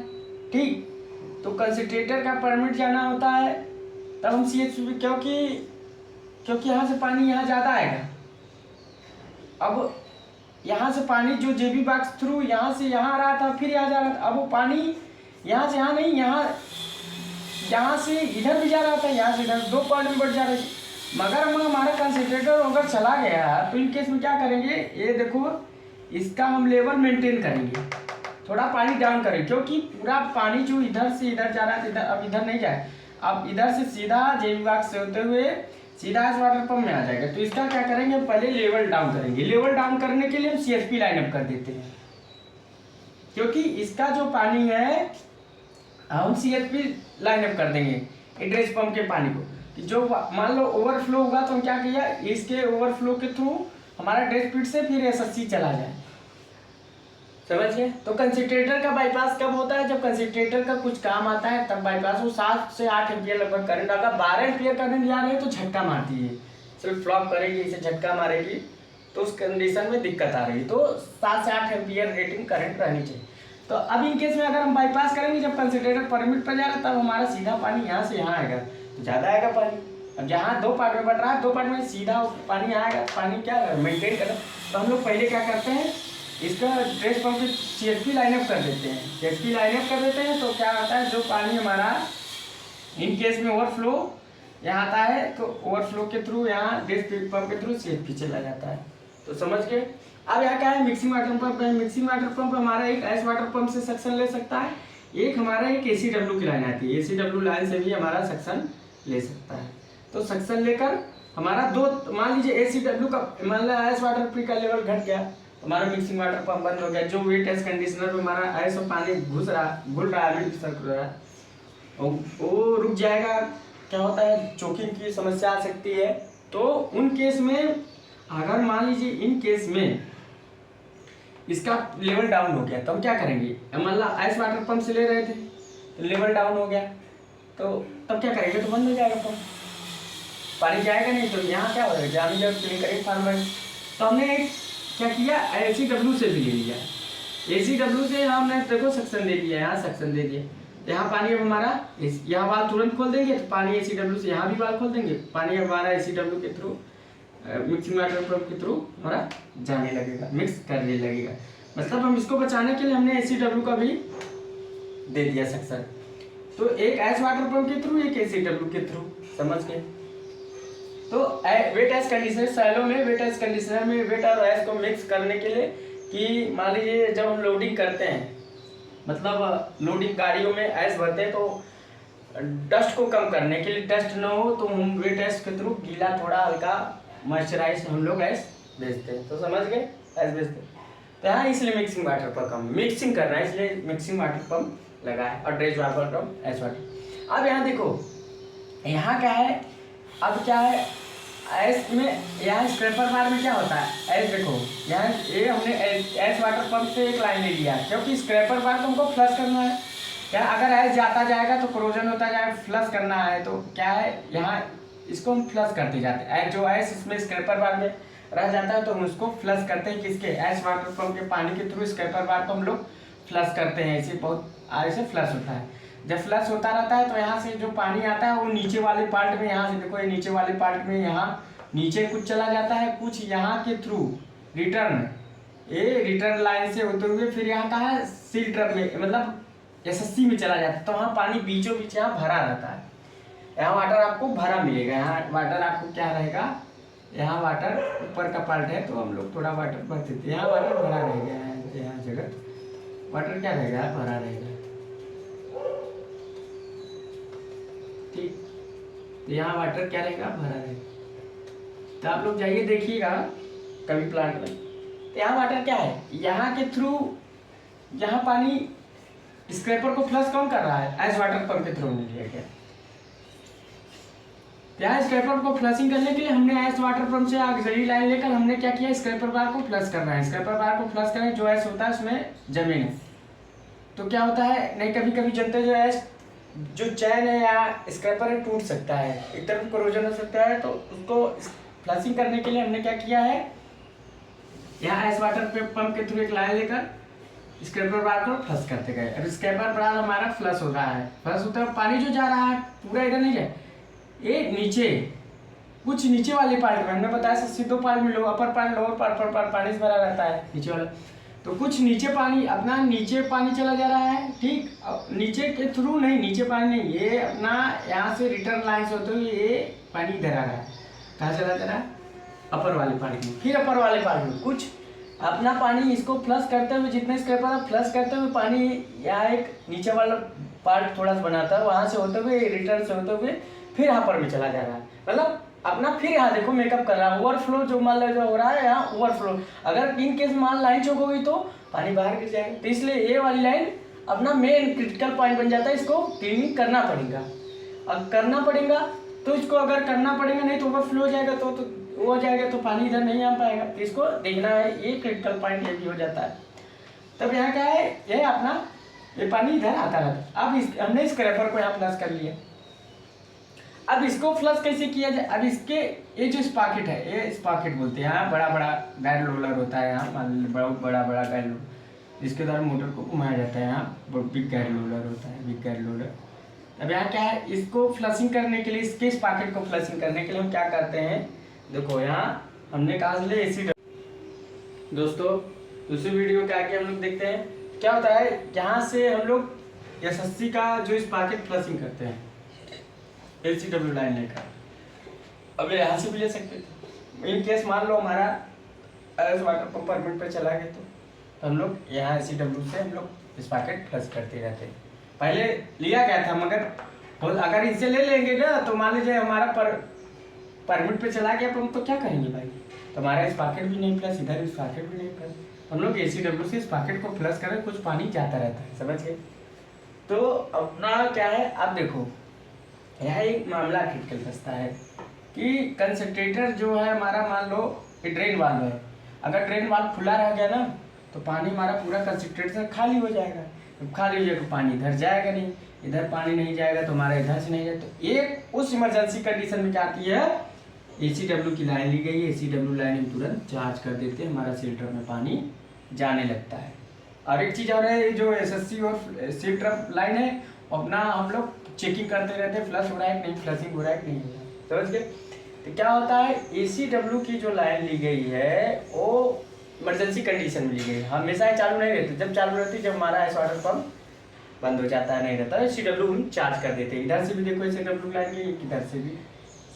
ठीक, तो कंसंट्रेटर का परमिट जाना होता है तब हम सीएचपी, क्योंकि यहाँ से पानी यहाँ ज़्यादा आएगा, अब यहाँ से पानी जो जेबी बॉक्स थ्रू यहाँ से यहाँ आ रहा था फिर यहाँ जा रहा था, अब वो पानी यहाँ से यहाँ नहीं, यहाँ से इधर भी जा रहा था, यहाँ से इधर, 2 पॉइंट में बढ़ जा रही थी। मगर हमारा कंसंट्रेटर अगर चला गया तो इन केस में क्या करेंगे, ये देखो इसका हम लेवल मेंटेन करेंगे, थोड़ा पानी डाउन करेंगे, क्योंकि पूरा पानी जो इधर से इधर जा रहा है, इधर अब इधर नहीं जाए, अब इधर से सीधा जे विभाग से होते हुए सीधा इस वाटर पंप में आ जाएगा। तो इसका क्या करेंगे, पहले लेवल डाउन करेंगे। लेवल डाउन करने के लिए हम CHP लाइनअप कर देते हैं, क्योंकि इसका जो पानी है हम CHP लाइनअप कर देंगे ड्रेस पंप के पानी को, कि जो मान लो ओवरफ्लो होगा तो हम क्या किया, इसके ओवरफ्लो के थ्रू हमारा ड्रेस पीट से फिर SSC चला जाए, समझ गए। तो कंसंट्रेटर का बाईपास कब होता है, जब कंसंट्रेटर का कुछ काम आता है तब बाईपास। वो 7 से 8 एम्पियर लगभग करंट, अगर 12 एम्पियर करंट जा रही है तो झटका मारती है, सिर्फ फ्लॉप करेगी, इसे झटका मारेगी, तो उस कंडीशन में दिक्कत आ रही, तो 7 से 8 एम्पियर रेटिंग करंट रहनी चाहिए। तो अब इन केस में अगर हम बाईपास करेंगे, जब कंसंट्रेटर परमिट पर जा रहा है तब हमारा सीधा पानी यहाँ से यहाँ आएगा, तो ज़्यादा आएगा पानी। अब जहाँ 2 पार्ट में बढ़ रहा है, 2 पार्ट में सीधा पानी आएगा, पानी क्या मेंटेन करना। तो हम लोग पहले क्या करते हैं, इसका ड्रेस पंप पे CHP लाइनअप कर देते हैं। CHP लाइनअप कर देते हैं तो क्या होता है, जो पानी हमारा इन केस में ओवरफ्लो यहाँ आता है, तो ओवरफ्लो के थ्रू यहाँ ड्रेस पंप के थ्रू CHP चला जाता है। तो समझ गए। अब यहाँ क्या है, मिक्सिंग वाटर पंप है। मिक्सिंग वाटर पंप हमारा एक ऐस वाटर पंप से सक्शन ले सकता है, एक हमारा एक ACW की लाइन आती है, ACW लाइन से भी हमारा सक्शन ले सकता है। तो सक्शन लेकर हमारा 2, मान लीजिए ACW का मान लो ऐस वाटर पी का लेवल घट गया, हमारा मिक्सिंग वाटर पंप बंद हो गया, जो वेट एस कंडीशनर में हमारा ऐसा पानी घुल रहा है वो रुक जाएगा। क्या होता है, चोकिंग की समस्या आ सकती है। तो उन केस में अगर मान लीजिए इन केस में इसका लेवल डाउन हो गया तो हम क्या करेंगे, मान लो आइस वाटर पंप से ले रहे थे तो लेवल डाउन हो गया, तो तब क्या करेंगे, तो बंद हो जाएगा पंप, पानी जाएगा नहीं। तो यहाँ क्या हो जाएगा, जाने जब क्लीन करेंगे फार्मर। तो हमने क्या किया, ACW से भी ले लिया, ACW से हमने देखो सक्शन दे दिया, यहाँ सक्शन दे दिया, यहाँ पानी अब हमारा यहाँ वाल तुरंत खोल देंगे तो पानी ACW से यहाँ भी वाल खोल देंगे, पानी हमारा ACW के थ्रू मिक्सिंग वाटर पंप के थ्रू हमारा जाने लगेगा, मिक्स करने लगेगा। मतलब हम इसको बचाने के लिए हमने ACW का भी दे दिया सक्शन। तो एक ऐस वाटर पंप के थ्रू, एक ACW के थ्रू, समझ गए। तो वेट एस कंडीशनर सैलो में, वेट एस कंडीशनर में वेट और ऐस को मिक्स करने के लिए, कि मान लीजिए जब हम लोडिंग करते हैं, मतलब लोडिंग गाड़ियों में ऐस भरते हैं, तो डस्ट को कम करने के लिए, डस्ट ना हो तो हम वेट एस के थ्रू गीला थोड़ा हल्का मॉइस्चराइज हम लोग ऐस भेजते हैं। तो समझ गए, ऐस भेजते हैं। तो यहाँ इसलिए मिक्सिंग वाटर पंप हम मिक्सिंग कर रहा है, इसलिए मिक्सिंग वाटर पंप लगा है, और ड्रेज वाटर पंप ऐस वाटर। अब यहाँ देखो, यहाँ क्या है, अब क्या है ऐस में, यहाँ स्क्रैपर बार में क्या होता है, ऐस देखो यहाँ ये हमने ऐस वाटर पंप से एक लाइन ले लिया, क्योंकि स्क्रैपर बार तो हमको फ्लश करना है। क्या अगर ऐस जाता जाएगा तो क्रोजन होता जाएगा, फ्लश करना है, तो क्या है यहाँ इसको हम फ्लश करते जाते हैं। जो ऐस इसमें स्क्रैपर बार में रह जाता है तो हम उसको फ्लश करते हैं, किसके, ऐस वाटर पंप के पानी के थ्रू स्क्रैपर बार को हम लोग फ्लश करते हैं। ऐसे बहुत ऐसे फ्लश होता है। जब फ्लश होता रहता है तो यहाँ से जो पानी आता है वो नीचे वाले पार्ट में, यहाँ से देखो ये नीचे वाले पार्ट में, यहाँ नीचे कुछ चला जाता है, कुछ यहाँ के थ्रू रिटर्न, ये रिटर्न लाइन से होते हुए फिर यहाँ का है सिल्टर में, मतलब SSC में चला जाता है। तो वहाँ पानी बीचों बीच यहाँ भरा रहता है, यहाँ वाटर आपको भरा मिलेगा। यहाँ वाटर आपको क्या रहेगा, यहाँ वाटर ऊपर का पार्ट है तो हम लोग थोड़ा वाटर भर देते हैं, यहाँ वाटर भरा रहेगा, यहाँ जगह वाटर क्या रहेगा, भरा रहेगा, ठीक। तो यहाँ वाटर क्या रहेगा, भरा रहेगा। तो आप लोग जाइए देखिएगा कभी प्लांट में, तो यहाँ वाटर क्या है, यहाँ के थ्रू यहाँ पानी स्क्रैपर को फ्लश कौन कर रहा है, ऐस वाटर पंप के थ्रू लिया गया। यहाँ स्क्रैपर को फ्लशिंग करने के लिए हमने ऐस वाटर पंप से ऑक्सिलरी लाइन लेकर हमने क्या किया, स्क्रैपर बार को फ्लश करना है। स्क्रैपर बार को फ्लश करें, जो ऐस होता है उसमें जमीन है तो क्या होता है, नहीं कभी कभी जनते जो ऐस जो चैन है या स्क्रैपर है टूट सकता है, एक तरफ कोरोजन हो सकता है। तो उसको फ्लशिंग करने के लिए हमने क्या किया है, यहाँ ऐस वाटर पंप के थ्रू एक लाइन लेकर स्क्रैपर बार को फ्लश करते गए। अब स्क्रैपर बार हमारा फ्लश हो रहा है, फ्लश होता है, पानी जो जा रहा है पूरा इधर नहीं जाए, ये नीचे कुछ नीचे वाले पार्ट में हमने बताया 2 पार्ट में, अपर पार्ट लोअर पार्ट पर पानी से भरा रहता है नीचे वाला। तो कुछ नीचे पानी अपना नीचे पानी चला जा रहा है, ठीक। नीचे के थ्रू नहीं, नीचे पानी नहीं, ये अपना यहाँ से रिटर्न लाइन से होते हुए ये पानी इधर आ रहा है। कहाँ चला जा रहा है? अपर वाले पानी में। फिर अपर वाले पानी में कुछ अपना पानी इसको फ्लश करते हुए, जितने इसके पास फ्लश करते हुए पानी यहाँ एक नीचे वाला पार्ट थोड़ा सा बनाता है, वहाँ से होते हुए रिटर्न से होते हुए फिर अपर में चला जा रहा है। मतलब अपना फिर यहाँ देखो मेकअप कर रहा है, ओवरफ्लो जो मान लो जो हो रहा है यहाँ ओवरफ्लो। अगर इन केस मान लाइन चौक हो गई तो पानी बाहर गिर जाएगा। तो इसलिए ये वाली लाइन अपना मेन क्रिटिकल पॉइंट बन जाता है, इसको क्लीनिंग करना पड़ेगा। अब करना पड़ेगा तो इसको अगर करना पड़ेगा, नहीं तो ओवरफ्लो हो जाएगा तो हो जाएगा, तो पानी इधर नहीं आ पाएगा। तो इसको देखना है, ये क्रिटिकल पॉइंट ये भी हो जाता है। तब यहाँ क्या है, ये अपना ये पानी इधर आता रहता है। अब हमने इस क्रैपर को यहाँ प्लस कर लिया। अब इसको फ्लश कैसे किया जाए? अब इसके ये जो स्पॉकेट है, ये स्पॉकेट बोलते हैं। यहाँ बड़ा बड़ा गाइड रोलर होता है, यहाँ बहुत बड़ा बड़ा गाइड रोलर, जिसके द्वारा मोटर को घुमाया जाता है। यहाँ बिग गाइड रोलर होता है, बिग गाइड रोलर। अब यहाँ क्या है, इसको फ्लशिंग करने के लिए, इसके स्पॉकेट को फ्लशिंग करने के लिए हम क्या करते हैं, देखो यहाँ हमने कहा ले एसी। दोस्तों दूसरी वीडियो के आगे हम लोग देखते हैं क्या होता है। यहाँ से हम लोग एसएससी का जो स्पॉकेट फ्लशिंग करते हैं LCW लाइन लेकर, अब यहाँ से भी ले सकते थे। इन केस मान लो हमारा वाटर पंप परमिट पे चला गया तो हम लोग यहाँ LCW से हम लोग स्पॉकेट फ्लश करते रहते हैं। पहले लिया गया था, मगर अगर इनसे ले लेंगे ना तो मान लीजिए हमारा परमिट पे चला गया पंप, तो क्या करेंगे भाई? तो हमारा स्पॉकेट भी नहीं प्लस, इधर स्पॉकेट भी नहीं प्लस। हम लोग LCW से स्पॉकेट को प्लस करें, कुछ पानी जाता रहता है, समझ गए? तो अपना क्या है, आप देखो यह एक मामला क्रिटिकल फंसता है कि कंसंट्रेटर जो है हमारा, मान लो ये ड्रेन वाल्व है। अगर ड्रेन वाल्व खुला रह गया ना तो पानी हमारा पूरा कंसंट्रेटर खाली हो जाएगा। जब खाली हो जाएगा तो पानी इधर जाएगा नहीं, इधर पानी नहीं जाएगा तो हमारा इधर से नहीं जाएगा। तो एक उस इमरजेंसी कंडीशन में क्या आती है, LCW की लाइन ली गई है, LCW लाइन हम तुरंत चार्ज कर देते हैं, हमारा सिल्टर में पानी जाने लगता है। और एक चीज़ और है, जो SSC और सिल्टर लाइन है अपना हम लोग चेकिंग करते रहते हैं, फ्लश हो रहा है कि नहीं, फ्लशिंग हो रहा है कि नहीं हो रहा है, समझ गए? तो क्या होता है, LCW की जो लाइन ली गई है वो इमरजेंसी कंडीशन में ली गई है। हमेशा ही चालू नहीं रहती, जब चालू रहती जब हमारा वाटर पंप बंद हो जाता है, नहीं रहता है, LCW हम चार्ज कर देते हैं। इधर से भी देखो LCW लाइन ली, इधर से भी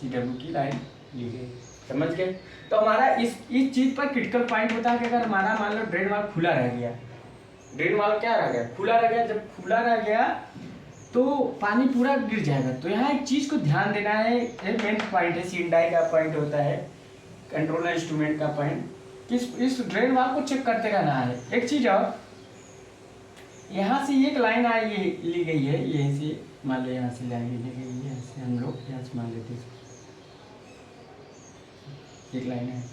LCW की लाइन ली गई, समझ गए? तो हमारा इस चीज़ पर क्रिटिकल पॉइंट होता है कि अगर हमारा मान लो ड्रेन वाल्व खुला रह गया, ड्रेन वाल्व क्या रह गया, खुला रह गया। जब खुला रह गया तो पानी पूरा गिर जाएगा। तो यहाँ एक चीज़ को ध्यान देना है, एक मेन पॉइंट है, सीडाई का पॉइंट होता है, कंट्रोलर इंस्ट्रूमेंट का पॉइंट, कि इस ड्रेन वाल्व को चेक करते रहना है। एक चीज़ और, यहाँ से एक लाइन आई ली गई है, यहीं से मान लो यहाँ से लाइन ली गई है, ऐसे हम लोग यहाँ से मान लेते हैं, एक लाइन है।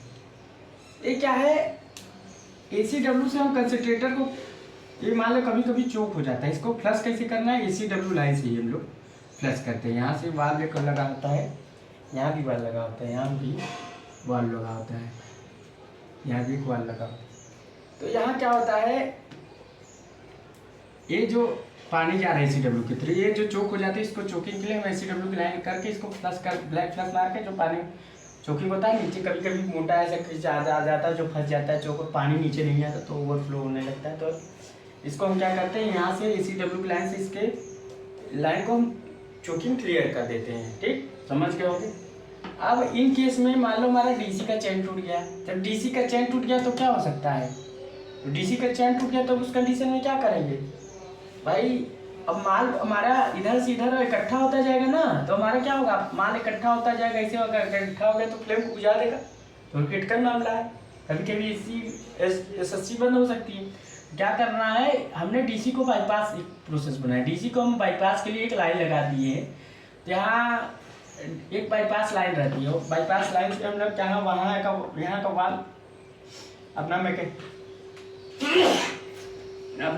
ये क्या है, LCW से हम कंसंट्रेटर को, ये मान लो कभी कभी चोक हो जाता है, इसको फ्लश कैसे करना है, LCW लाइन से ही हम लोग फ्लश करते हैं। यहाँ से वाल्व एक लगा होता है, यहाँ भी वाल्व लगा होता है, यहाँ भी वाल्व लगा होता है, यहाँ भी एक वाल्व लगा होता है। तो यहाँ क्या होता है, ये जो पानी जा रहा है LCW के थ्रू, ये जो चोक हो जाती है, इसको चोकिंग के लिए हम LCW की लाइन करके इसको फ्लश कर, ब्लैक फ्लश मार के जो पानी चोकिंग होता है नीचे, कभी कभी मोटा ऐसा आ जाता है जो फंस जाता है चोक, पानी नीचे नहीं आता तो ओवरफ्लो होने लगता है। तो इसको हम क्या करते हैं, यहाँ से LCW की लाइन से इसके लाइन को हम चोकिंग क्लियर कर देते हैं, ठीक, समझ गए होंगे? अब इन केस में मान लो हमारा DC का चैन टूट गया। जब DC का चैन टूट गया तो क्या हो सकता है, तो DC का चैन टूट गया तो उस कंडीशन में क्या करेंगे भाई, अब माल हमारा इधर से इधर इकट्ठा होता जाएगा ना, तो हमारा क्या होगा, माल इकट्ठा होता जाएगा, ऐसे अगर इकट्ठा हो गया तो फ्लेम को बुझा देगा। तो क्रिटिकल मामला है, कभी कभी SSC बंद हो सकती है। क्या करना है, हमने DC को बाईपास एक प्रोसेस बनाया, DC को हम बाईपास के लिए एक लाइन लगा दिए है। यहाँ एक बाईपास लाइन रहती है, बाईपास लाइन से हम लोग क्या, यहाँ का वाल अपना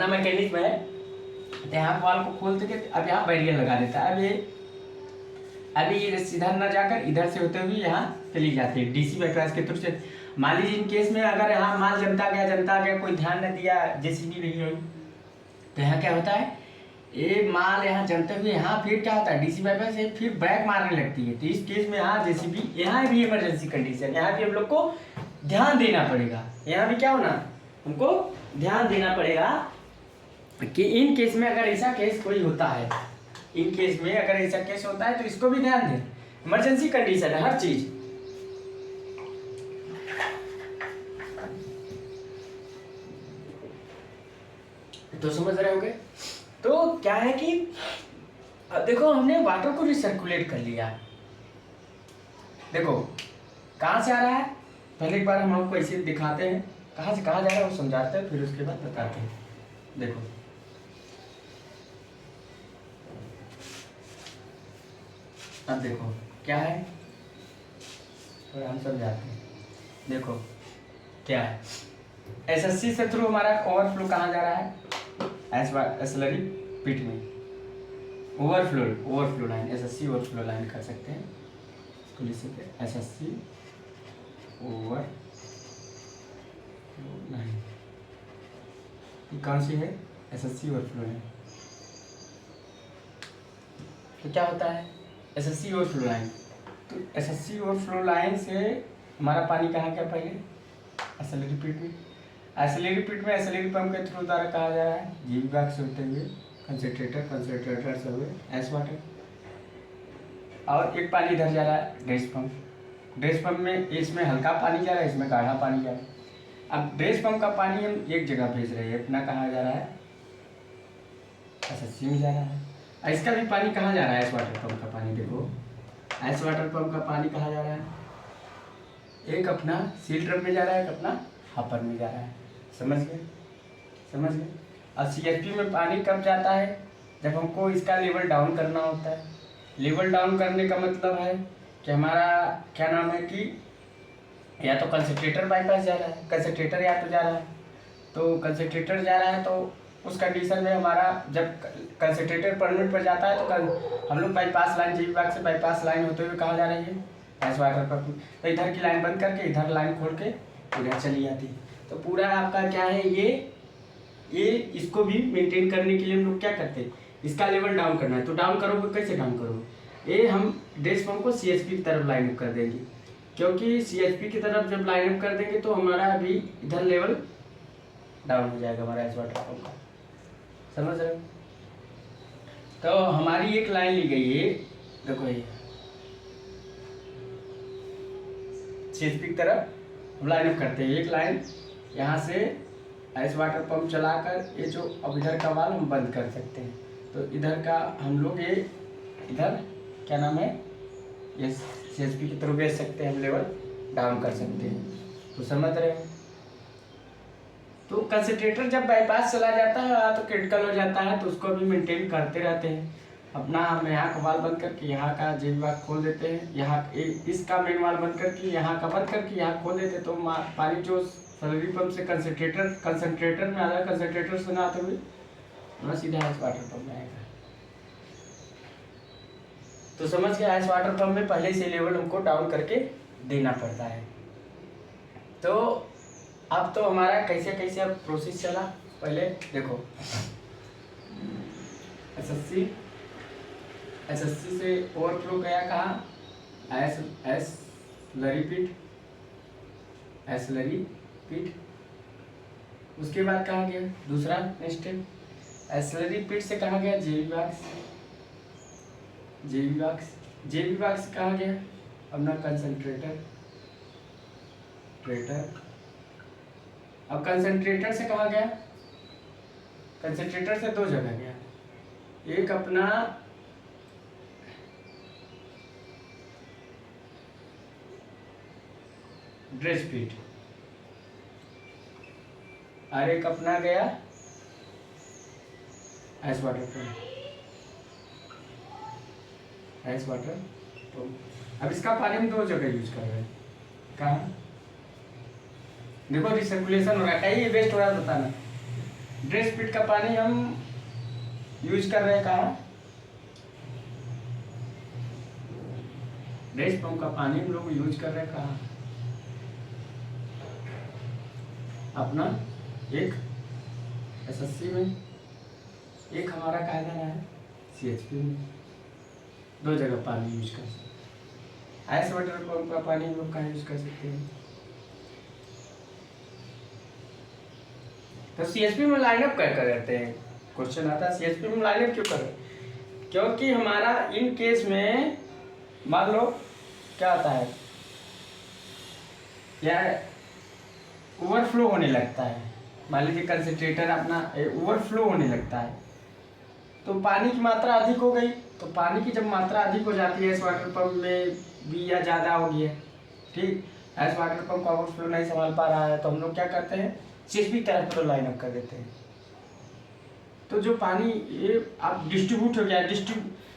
मैकेनिक में है, तो यहाँ वाल को खोलते के अब यहाँ बैरियर लगा देता है। अभी ये सीधा न जाकर इधर से होते हुए यहाँ चली जाती है DC बाईपास के थ्रू से। मान लीजिए इन केस में अगर यहाँ माल जमता गया, कोई ध्यान न दिया, JCB नहीं हुई, तो यहाँ क्या होता है, ये माल यहाँ जमते हुए यहाँ फिर क्या होता है, DC बाईपास से फिर ब्रेक मारने लगती है। तो इस केस में यहाँ JCB, यहाँ भी इमरजेंसी कंडीशन, यहाँ भी हम लोग को ध्यान देना पड़ेगा। यहाँ भी क्या होना, हमको ध्यान देना पड़ेगा कि इन केस में अगर ऐसा केस कोई होता है, इन केस में अगर ऐसा केस होता है तो इसको भी ध्यान दें। इमरजेंसी कंडीशन है हर चीज। तो समझ रहे होगे। तो क्या है कि अब देखो हमने वाटर को रिसर्कुलेट कर लिया। देखो कहाँ से आ रहा है, पहले एक बार हम आपको ऐसे दिखाते हैं कहाँ से कहाँ जा रहा है, वो समझाते हैं, फिर उसके बाद बताते हैं। देखो अब देखो क्या है, थोड़ा हम समझाते हैं। देखो क्या है, एसएससी से थ्रू हमारा ओवरफ्लो कहाँ जा रहा है, एसलरी पिट में। Overflow line, SSC overflow line कर सकते हैं, इसको लिख सकते हैं एसएससी ओवरफ्लो लाइन। कौन सी है, एसएससी ओवरफ्लो लाइन। तो क्या होता है एसएससी ओवरफ्लो लाइन, तो एसएससी ओवरफ्लो लाइन से हमारा पानी कहाँ गया, पहले एसएलरी पिट में। एसएलरी पिट में एसएलरी पंप के थ्रू द्वारा कहा जा रहा है, जी विभाग से होते हुए कंसंट्रेटर से हुए एस वाटर, और एक पानी इधर जा रहा है ड्रेस पंप में, इसमें हल्का पानी जा रहा है, इसमें गाढ़ा पानी जा रहा है। अब ड्रेस पंप का पानी हम एक जगह भेज रहे हैं, अपना कहाँ जा रहा है, एसएससी में जा रहा है। इसका भी पानी कहाँ जा रहा है, एस वाटर पंप का पानी। देखो एस वाटर पंप का पानी कहाँ जा रहा है, एक अपना सील ड्रम में जा रहा है, एक अपना हापर में जा रहा है। समझ गए। और सीएचपी में पानी कब जाता है, जब हमको इसका लेवल डाउन करना होता है। लेवल डाउन करने का मतलब है कि हमारा क्या नाम है कि या तो कंसंट्रेटर बाईपास जा रहा है, कंसंट्रेटर या तो जा रहा है, तो कंसंट्रेटर जा रहा है तो उस कंडीशन में हमारा जब कंसंट्रेटर परमिट पर जाता है तो हम लोग बाईपास लाइन, जी विभाग से बाईपास लाइन होते हुए कहाँ जा रही है, एस वाटर पर। तो इधर की लाइन बंद करके इधर लाइन खोल के इधर चली जाती है। तो पूरा आपका क्या है, ये इसको भी मेंटेन करने के लिए हम लोग क्या करते हैं, इसका लेवल डाउन करना है। तो डाउन करोगे, कैसे डाउन करोगे, ये हम ड्रेस पंप को सीएचपी की तरफ लाइन अप कर देंगे, क्योंकि सीएचपी की तरफ जब लाइन अप कर देंगे तो हमारा अभी इधर लेवल डाउन हो जाएगा हमारा एस वाटर पंप का। समझ रहे हो। तो हमारी एक लाइन ली गई है, देखो ये सीएचपी की तरफ हम लाइन अप करते हैं, एक लाइन यहाँ से एस वाटर पंप चलाकर ये जो अब इधर का वाल हम बंद कर सकते हैं। तो इधर का हम लोग ये इधर क्या नाम है, ये सीएचपी की तरफ भेज सकते हैं, हम लेवल डाउन कर सकते हैं। तो समझ रहे हो। तो कंसंट्रेटर जब बाईपास चला जाता है तो क्रिटिकल हो जाता है, तो उसको भी मेंटेन करते रहते हैं। अपना हम यहाँ का वाल बंद करके यहाँ का जी विभाग खोल देते हैं, यहाँ इसका मेन वाल बंद करके यहाँ का बंद करके यहाँ खोल देते हैं। तो पानी जो सैलरी पंप से कंसंट्रेटर में आ रहा है, कंसंट्रेटर से ना आते हुए ना सीधा एस वाटर पंप में आएगा। तो समझ गया, एस वाटर पंप में पहले से लेवल हमको डाउन करके देना पड़ता है। तो अब तो हमारा कैसे कैसे अब प्रोसेस चला, पहले देखो एसएससी से ओवरफ्लो गया कहाँ, एसलरी पिट। उसके बाद कहाँ गया, दूसरा नेक्स्ट स्टेप, एसलरी पिट से कहाँ गया, जे विभाग से कहाँ गया अपना कंसंट्रेटर। अब कंसंट्रेटर से कहाँ गया, कंसंट्रेटर से दो जगह गया, एक अपना ड्रेस पीट और एक अपना गया एस वाटर पंप। अब इसका पानी हम दो जगह यूज कर रहे हैं, कहाँ, देखो रिसर्कुलेशन हो रहा है, कहीं वेस्ट हो रहा है बताना। ड्रेस पीट का पानी हम यूज कर रहे हैं कहाँ, ड्रेस पंप का पानी हम लोग यूज कर रहे हैं कहाँ, अपना एक एसएससी में, एक हमारा कहा जा रहा है सीएचपी में। दो जगह पानी यूज कर सकते हैं। एस वाटर पंप का पानी हम लोग कहाँ यूज कर सकते हैं, तो सीएसपी में लाइनअप कर करते हैं, क्वेश्चन आता है सीएसपी में लाइनअप क्यों कर रहे हैं? क्योंकि हमारा इन केस में मान लो क्या आता है, यह ओवरफ्लो होने लगता है। मान लीजिए कंसंट्रेटर अपना ओवरफ्लो होने लगता है, तो पानी की मात्रा अधिक हो गई। तो पानी की जब मात्रा अधिक हो जाती है इस वाटर पंप में भी या ज़्यादा हो गई है, ठीक, ऐसे वाटर पंप का ओवरफ्लो नहीं संभाल पा रहा है, तो हम लोग क्या करते हैं, सीएसपी तरफ पर लाइन अप कर देते हैं। तो जो पानी ये आप डिस्ट्रीब्यूट हो गया,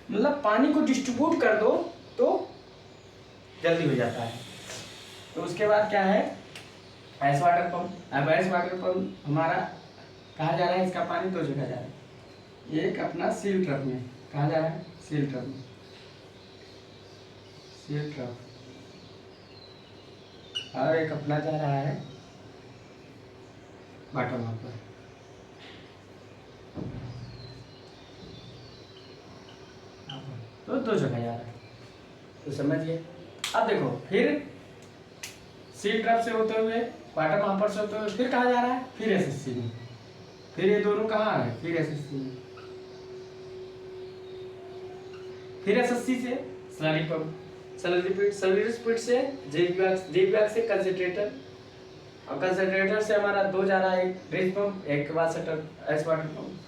मतलब पानी को डिस्ट्रीब्यूट कर दो तो जल्दी हो जाता है। तो उसके बाद क्या है, ऐस वाटर पंप। अब ऐस वाटर पंप हमारा कहाँ जा रहा है, इसका पानी दो जगह जा रहा है। एक अपना सील ट्रक में, कहाँ जा रहा है, सील ट्रक में, सील ट्रक, और एक अपना जा रहा है बॉटम अप पर। तो दो जगह जा रहा है, तो समझिए। अब देखो फिर सील ट्रक से होते हुए बॉटम अपर से होते हुए फिर कहाँ जा रहा है, फिर एसएससी में। फिर ये दोनों कहाँ आ रहे हैं, फिर एसएससी में। फिर एसएससी से स्लरी पंप, स्लरी स्पीड से जे से कंसंट्रेटर, और कंसंट्रेटर से हमारा दो जा रहा है, एक ड्रेस पंप, एक वाटर ऐस वाटर पंप,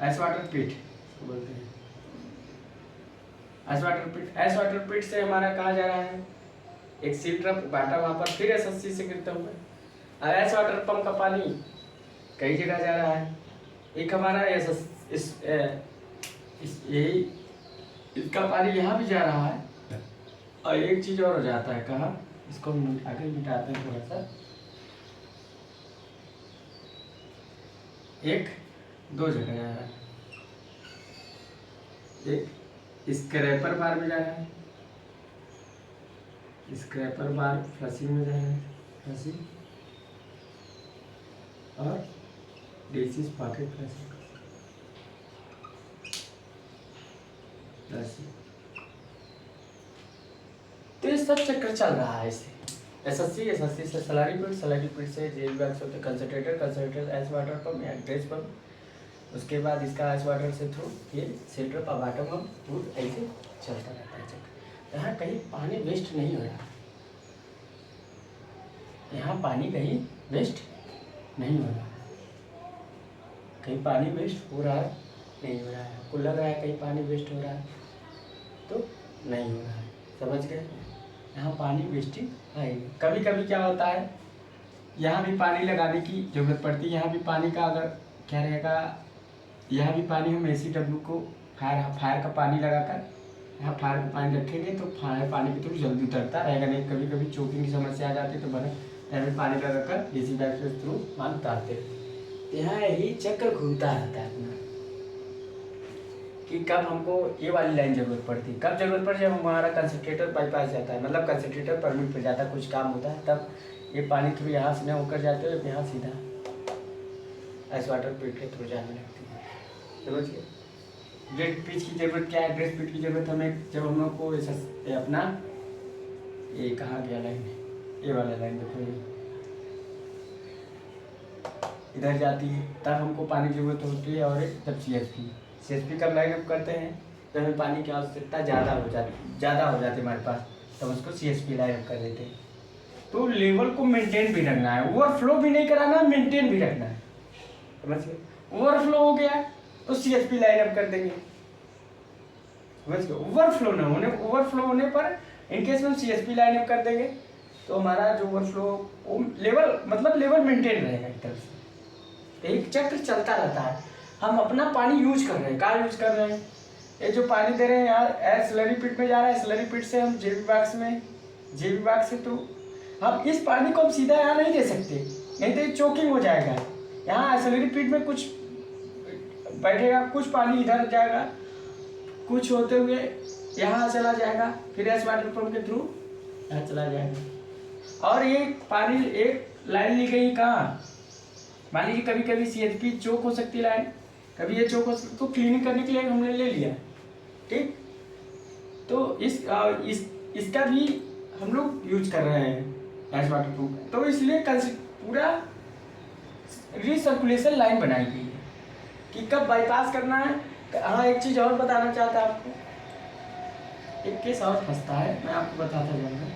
ऐस वाटर पिट बोलते हैं, ऐस वाटर पिट। ऐस वाटर पिट से हमारा कहाँ जा रहा है, एक सील ट्रक बाटा वहाँ पर, फिर एसएससी से गिरता हुआ। ऐस वाटर पंप का पानी कई जगह जा रहा है। एक हमारा यही इसका पानी यहाँ भी जा रहा है, और एक चीज और हो जाता है, कहाँ, इसको आगे मिटाते हैं थोड़ा सा, एक दो जगह जा रहा है। एक स्क्रैपर बार में जा रहा है, स्क्रैपर बार फ्लशिंग में जा रहा है, फ्लशिंग, और डिसीज पॉकेट फ्लशिंग, तो ये सब चक्कर चल रहा है इससे। एसएससी से स्लरी पिट से जेबी होते कंसंट्रेटर ऐस वाटर पंप या ड्रेस पंप, उसके बाद इसका ऐस वाटर से थ्रू फिर सील्टर पर बॉटम पंप, दूध ऐसे चलता रहता है चक्कर। यहाँ कहीं पानी वेस्ट नहीं हो रहा, यहाँ पानी कहीं वेस्ट नहीं हो रहा, कहीं पानी वेस्ट हो रहा है नहीं हो रहा है। आपको लग रहा है कहीं पानी वेस्ट हो रहा है, तो नहीं हो रहा है, समझ गए। यहाँ पानी वेस्टिंग है। कभी कभी क्या होता है, यहाँ भी पानी लगाने की ज़रूरत पड़ती है। यहाँ भी पानी का अगर क्या रहेगा, यहाँ भी पानी हम ACW को फायर का पानी लगाकर यहाँ फायर का पानी रखेंगे तो फायर पानी के थ्रू जल्दी उतरता रहेगा। नहीं कभी कभी चोकिंग की समस्या आ जाती है, तो बने पानी लगाकर AC बैग के थ्रू मान उतारते। यहाँ यही चक्र घूमता रहता है अपना, कि कब हमको ये वाली लाइन जरूरत पड़ती है, कब जरूरत पड़ती है, जब हमारा कंसंट्रेटर बाईपास जाता है, मतलब कंसंट्रेटर परमिट पर जाता है, कुछ काम होता है, तब ये पानी थ्रू यहाँ से न होकर जाते हुए यहाँ सीधा ऐस वाटर पिट के थ्रू जाने लगती है, समझिए। ड्रेस पिच की जरूरत क्या है, ड्रेस पिच की जरूरत हमें जब हम लोग को अपना ये कहाँ गया लाइन, ये वाला लाइन देखो, ये इधर जाती है, तब हमको पानी की जरूरत होती है। और तब CSP कब लाइन अप करते हैं, तो हमें पानी की आवश्यकता ज़्यादा हो जाती है हमारे पास, तब उसको CSP लाइन अप कर देते हैं। तो लेवल को मेंटेन भी रखना है, ओवरफ्लो भी नहीं कराना है, मेंटेन भी रखना है, समझिए। ओवरफ्लो हो गया तो CSP लाइन अप कर देंगे, समझिए। ओवरफ्लो होने पर इनकेस में CSP लाइन अप कर देंगे तो हमारा जो ओवरफ्लो लेवल, मतलब लेवल मेंटेन रहेगा एक तरफ से। एक चक्र चलता रहता है, हम अपना पानी यूज कर रहे हैं, कहाँ यूज कर रहे हैं, ये जो पानी दे रहे हैं यहाँ स्लरी पिट में जा रहा है, स्लरी पिट से हम जेबी बाग से, तो हम इस पानी को हम सीधा यहाँ नहीं दे सकते, नहीं तो ये चोकिंग हो जाएगा। यहाँ स्लरी पिट में कुछ बैठेगा, कुछ पानी इधर जाएगा, कुछ होते हुए यहाँ चला जाएगा, फिर ऐस वाटर पंप के थ्रू यहाँ चला जाएगा। और ये पानी एक लाइन ली गई कहाँ, मान लीजिए कभी कभी CSP चोक हो सकती है लाइन, कभी ये चोक हो सकती, तो क्लीनिंग करने के लिए हमने ले लिया, ठीक। तो इसका भी हम लोग यूज कर रहे हैं ऐस वाटर पंप, तो इसलिए पूरा रिसर्कुलेशन लाइन बनाई गई है कि कब बाईपास करना है। हाँ, एक चीज़ और बताना चाहता आपको, एक केस और फंसता है, मैं आपको बताता जाऊँगा।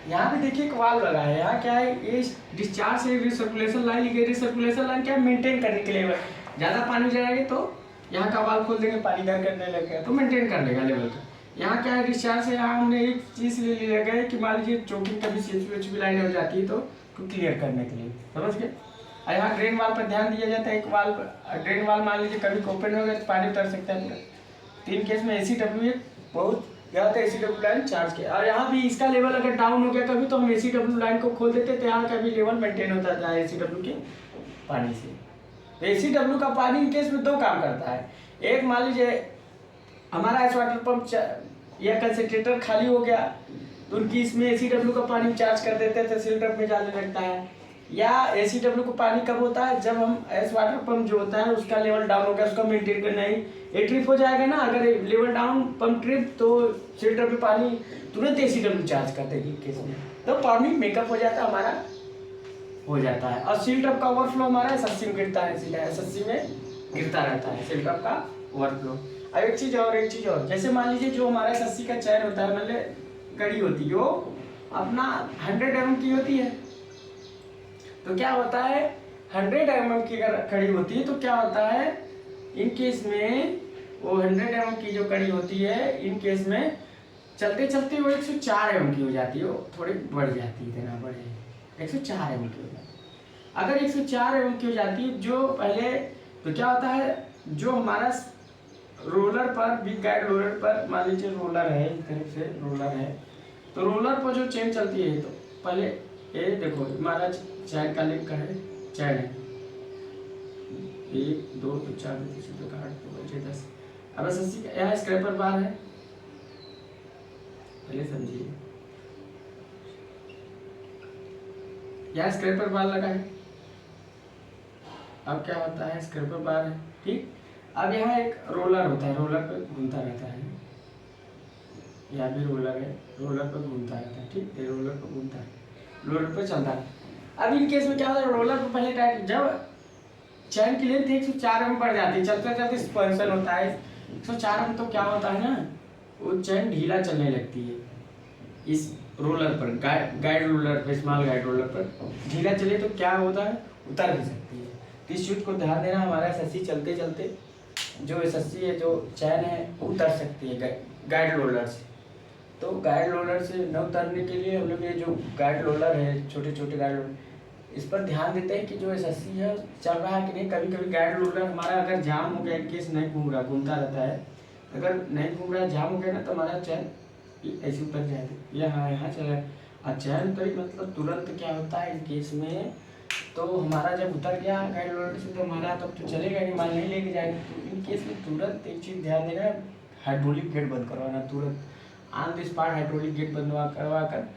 यहाँ पे देखिए एक वाल्व लगा है, यहाँ क्या है, ये डिस्चार्ज से रिसर्कुलेशन लाइन ली गई। रिसर्कुलेशन लाइन क्या है, मेंटेन करने के लिए, ज़्यादा पानी हो जाएगा तो यहाँ का वाल्व खोल देंगे, पानी इधर करने लगेगा तो मेंटेन कर लेगा लेवल का। यहाँ क्या है, डिस्चार्ज से यहाँ हमने एक चीज़ ले लिया गया कि मान लीजिए चोकिंग कभी CHP लाइन हो जाती है तो क्लियर करने के लिए, समझ गए। और यहाँ ड्रेन वाल्व पर ध्यान दिया जाता है, एक वाल्व ड्रेन वाल्व मान लीजिए कभी ओपन हो गया तो पानी उतर सकता है पूरा। 3 केस में ACW बहुत यहाँ तो ACW लाइन चार्ज किया। और यहाँ भी इसका लेवल अगर डाउन हो गया कभी तो हम ACW लाइन को खोल देते तो यहाँ का भी लेवल मेंटेन होता था ACW के पानी से। तो ACW का पानी इन केस में 2 काम करता है। एक, मान लीजिए हमारा एस वाटर पंप या कंसंट्रेटर खाली हो गया तो उनकी इसमें ACW का पानी चार्ज कर देते हैं, तहसील ट्रक में जाने लगता है। या ACW को पानी कब होता है, जब हम एस वाटर पंप जो होता है उसका लेवल डाउन हो गया, उसका मेंटेन करना ही एक ट्रिप हो जाएगा ना, अगर लेवल डाउन पंप ट्रिप तो सील ट्रक में पानी तुरंत ACW चार्ज कर देगी केस में, तो पानी मेकअप हो जाता है हमारा, हो जाता है। और सील ट्रक का ओवरफ्लो हमारा SSC में गिरता है, सीधा SSC में गिरता रहता है सील ट्रक का ओवरफ्लो। अब एक चीज़ और, जैसे मान लीजिए जो हमारा SSC का चैन होता है, मतलब कड़ी होती है, वो अपना 100 mm की होती है। तो क्या होता है, 100 mm की अगर कड़ी होती है तो क्या होता है, इन केस में वो 100 mm की जो कड़ी होती है, इन केस में चलते चलते वो 104 mm की हो जाती है, वो थोड़ी बढ़ जाती है, इतना बढ़े 104 mm की हो जाती है। अगर 104 mm की हो जाती है जो पहले, तो क्या होता है, जो हमारा रोलर पर, बिग गाइड रोलर पर, मान लीजिए रोलर है, इस तरफ से रोलर है, तो रोलर पर जो चेन चलती है, तो पहले ये देखो हमारा चैन का लिंक का है, चैन है 1 2 4 5 6 10। अब SSC का यहाँ स्क्रैपर बार है, पहले समझिए, यहाँ स्क्रैपर बार लगा है। अब क्या होता है, स्क्रैपर बार है, ठीक। अब यहाँ एक रोलर होता है, रोलर पर घूमता रहता है, यहाँ भी रोलर है, रोलर पर घूमता रहता है, ठीक है, रोलर पर घूमता है, रोलर पर चलता है। अब इन केस में क्या होता है, रोलर पर पहले टाइट, जब चैन की लेंथ 104 mm बढ़ जाती है, चलते चलते एक्सपेंशन होता है 104 mm, तो क्या होता है ना, वो चैन ढीला चलने लगती है इस रोलर पर, गाइड रोलर पर, स्मॉल गाइड रोलर पर ढीला चले तो क्या होता है, उतर भी सकती है। तो इस चीज को ध्यान देना, हमारा SSC चलते चलते जो SSC है, जो चैन है, उतर सकती है गाइड रोलर से। तो गाइड रोलर से न उतरने के लिए हम लोग ये जो गाइड रोलर है, छोटे छोटे गाइड रोलर, इस पर ध्यान देते हैं कि जो SSC है चल रहा है कि नहीं। कभी कभी गाइड रोलर हमारा अगर जाम हो गया, केस नहीं घूम रहा, घूमता रहता है, अगर नहीं घूम रहा, जाम हो गया ना, तो हमारा चैन ऐसे उतर जाएगा, यहाँ चला, और चैन उतरी मतलब तुरंत क्या होता है इन केस में, तो हमारा जब उतर गया गाइड रोलर से तो हमारा तब तो चलेगा नहीं, माल नहीं लेके जाएगा। तो इन केस में तुरंत एक चीज़ ध्यान देना, हाइड्रोलिक गेट बंद करवाना, तुरंत on the spot hydraulic gate बंद करवा कर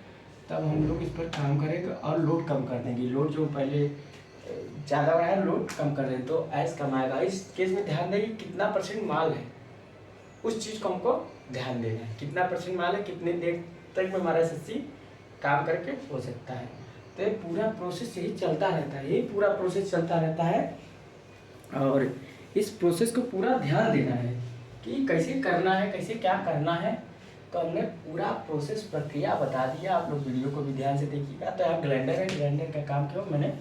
तब हम लोग इस पर काम करेंगे और लोड कम कर देंगे। लोड जो पहले ज़्यादा बढ़ा है, लोड कम कर देंगे तो ऐस कम आएगा। इस केस में ध्यान देंगे कितना % माल है, उस चीज़ को हमको ध्यान देना है, कितना % माल है, कितने देर तक में हमारा SSC काम करके हो सकता है। तो ये पूरा प्रोसेस यही चलता रहता है, यही पूरा प्रोसेस चलता रहता है, और इस प्रोसेस को पूरा ध्यान देना है कि कैसे करना है, कैसे क्या करना है। तो हमने पूरा प्रोसेस प्रक्रिया बता दिया, आप लोग वीडियो को भी ध्यान से देखिएगा। तो यहाँ ग्राइंडर है, ग्राइंडर का काम क्यों मैंने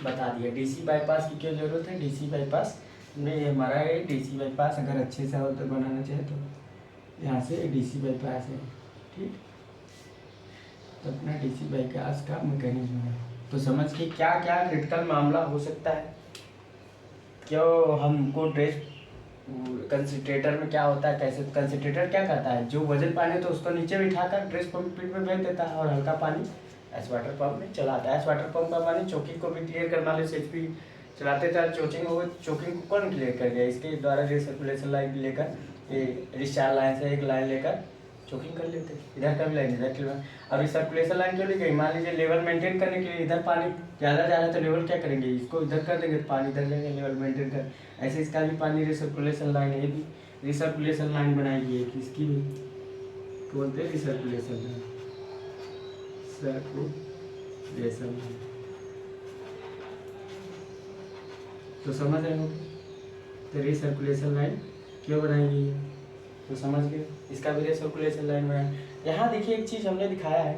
बता दिया, DC बाईपास की क्यों ज़रूरत है, DC बाईपास में हमारा ये DC बाईपास अगर अच्छे से तो बनाना चाहे तो यहाँ से DC बाईपास है, ठीक। तो अपना DC बाईपास का मैकेनिज्म है, तो समझ के क्या क्या क्रिटिकल मामला हो सकता है, क्यों हमको ड्रेस कंसंट्रेटर में क्या होता है, कैसे कंसंट्रेटर क्या करता है, जो वजन पानी तो उसको नीचे बिठाकर ड्रेस पंप पीट में भेज देता है और हल्का पानी एस वाटर पंप में चलाता है। एस वाटर पंप का पानी चोकिंग को भी क्लियर कर, मान लो CHP चलाते थे, चोकिंग हो गई, चोकिंग को कौन क्लियर कर गया, इसके द्वारा रिसर्कुलेशन लाइन लेकर, ये डिस्चार्ज लाइन से एक लाइन लेकर चोकिंग कर लेते, इधर का भी लाइन इधर क्लियर। अब रिसर्कुलेशन लाइन क्यों ली गई, मान लीजिए लेवल मेंटेन करने के लिए, इधर पानी ज़्यादा जा रहा है तो लेवल क्या करेंगे, इसको इधर कर देंगे, पानी इधर जाएगा, लेवल मेंटेन कर। ऐसे इसका भी पानी रिसर्कुलेशन लाइन है, ये भी रिसर्कुलेशन लाइन बनाई गई है कि इसकी भी इसको बोलते हैं रिसर्कुलेशन लाइन, सर्कुलेशन लाइन। तो समझ रहे हो तो रिसर्कुलेशन लाइन क्यों बनाई गई है, तो समझ गए। इसका भी रिसर्कुलेशन लाइन बनाया। यहाँ देखिए एक चीज़ हमने दिखाया है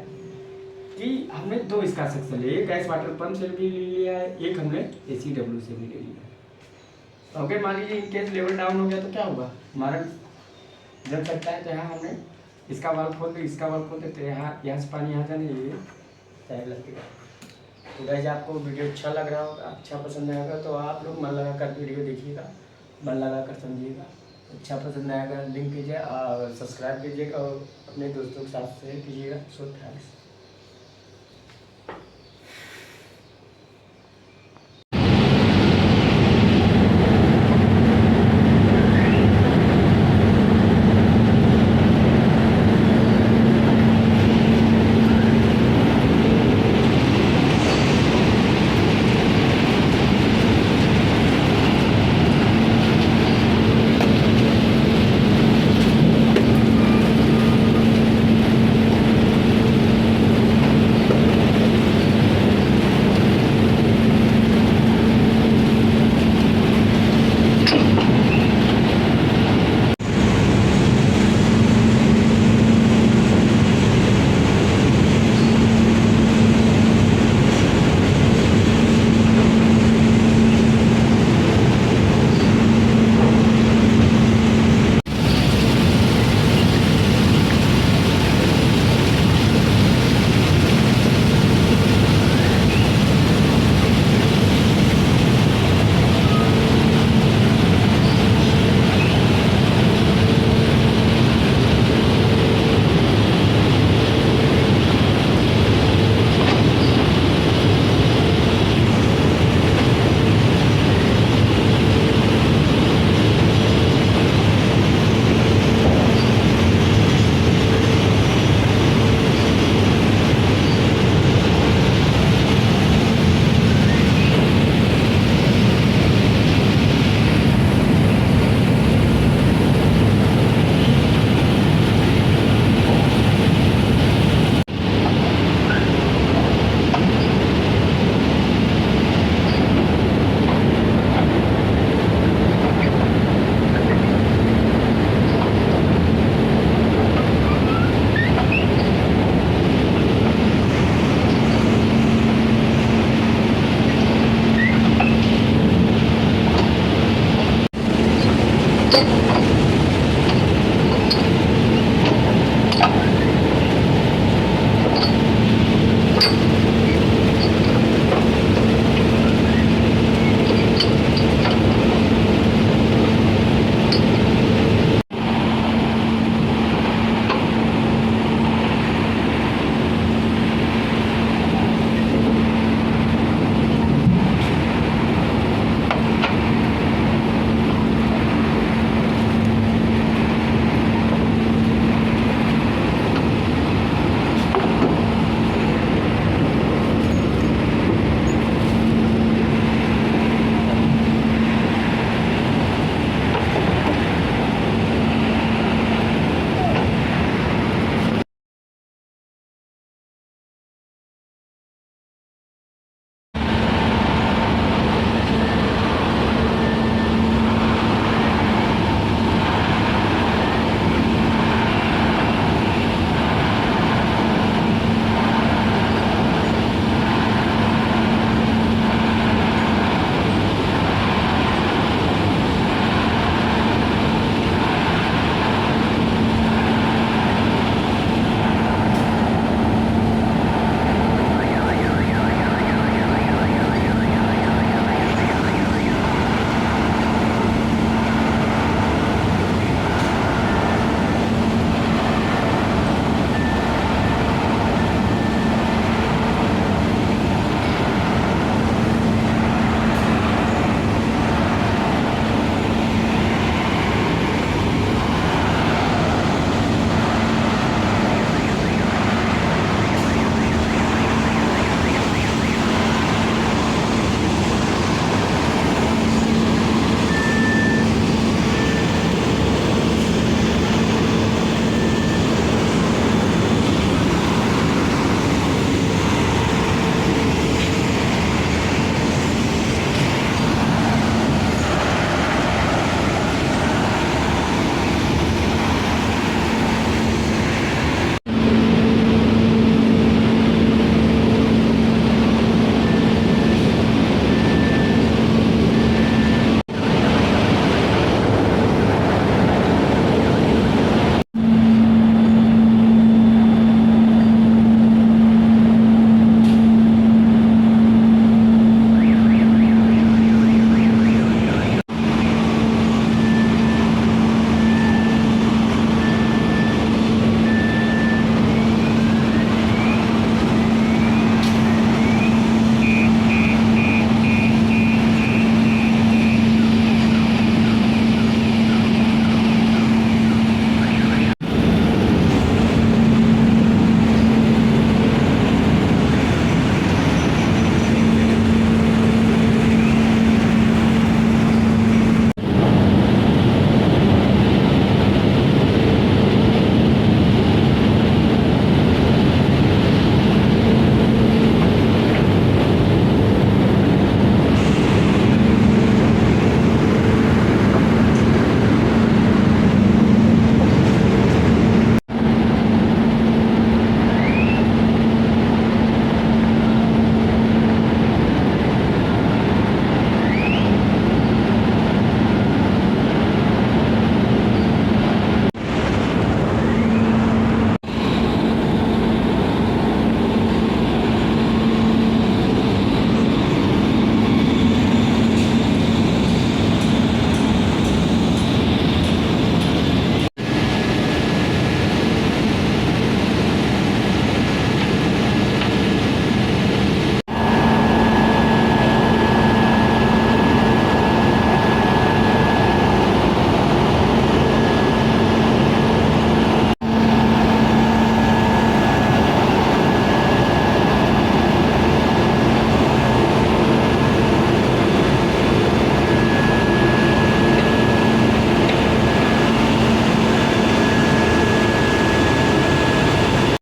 कि हमने दो इसका सेक्शन लिया, एक गैस वाटर पंप से भी ले लिया है, एक हमने ACW से भी ले लिया है। ओके, मान लीजिए इन केस लेवल डाउन हो गया तो क्या होगा, हमारा जम सकता है। तो यहाँ हमने इसका वाल्व खोल दे, इसका वाल्व खोल देते, यहाँ से पानी यहाँ जाने ये टाइम लगेगा। तो गाइस आपको वीडियो अच्छा लग रहा होगा, अच्छा पसंद आएगा तो आप लोग मन लगा कर वीडियो देखिएगा, मन लगा कर समझिएगा। अच्छा पसंद आएगा लिंक कीजिए और सब्सक्राइब कीजिएगा और अपने दोस्तों के साथ शेयर कीजिएगा। So thanks.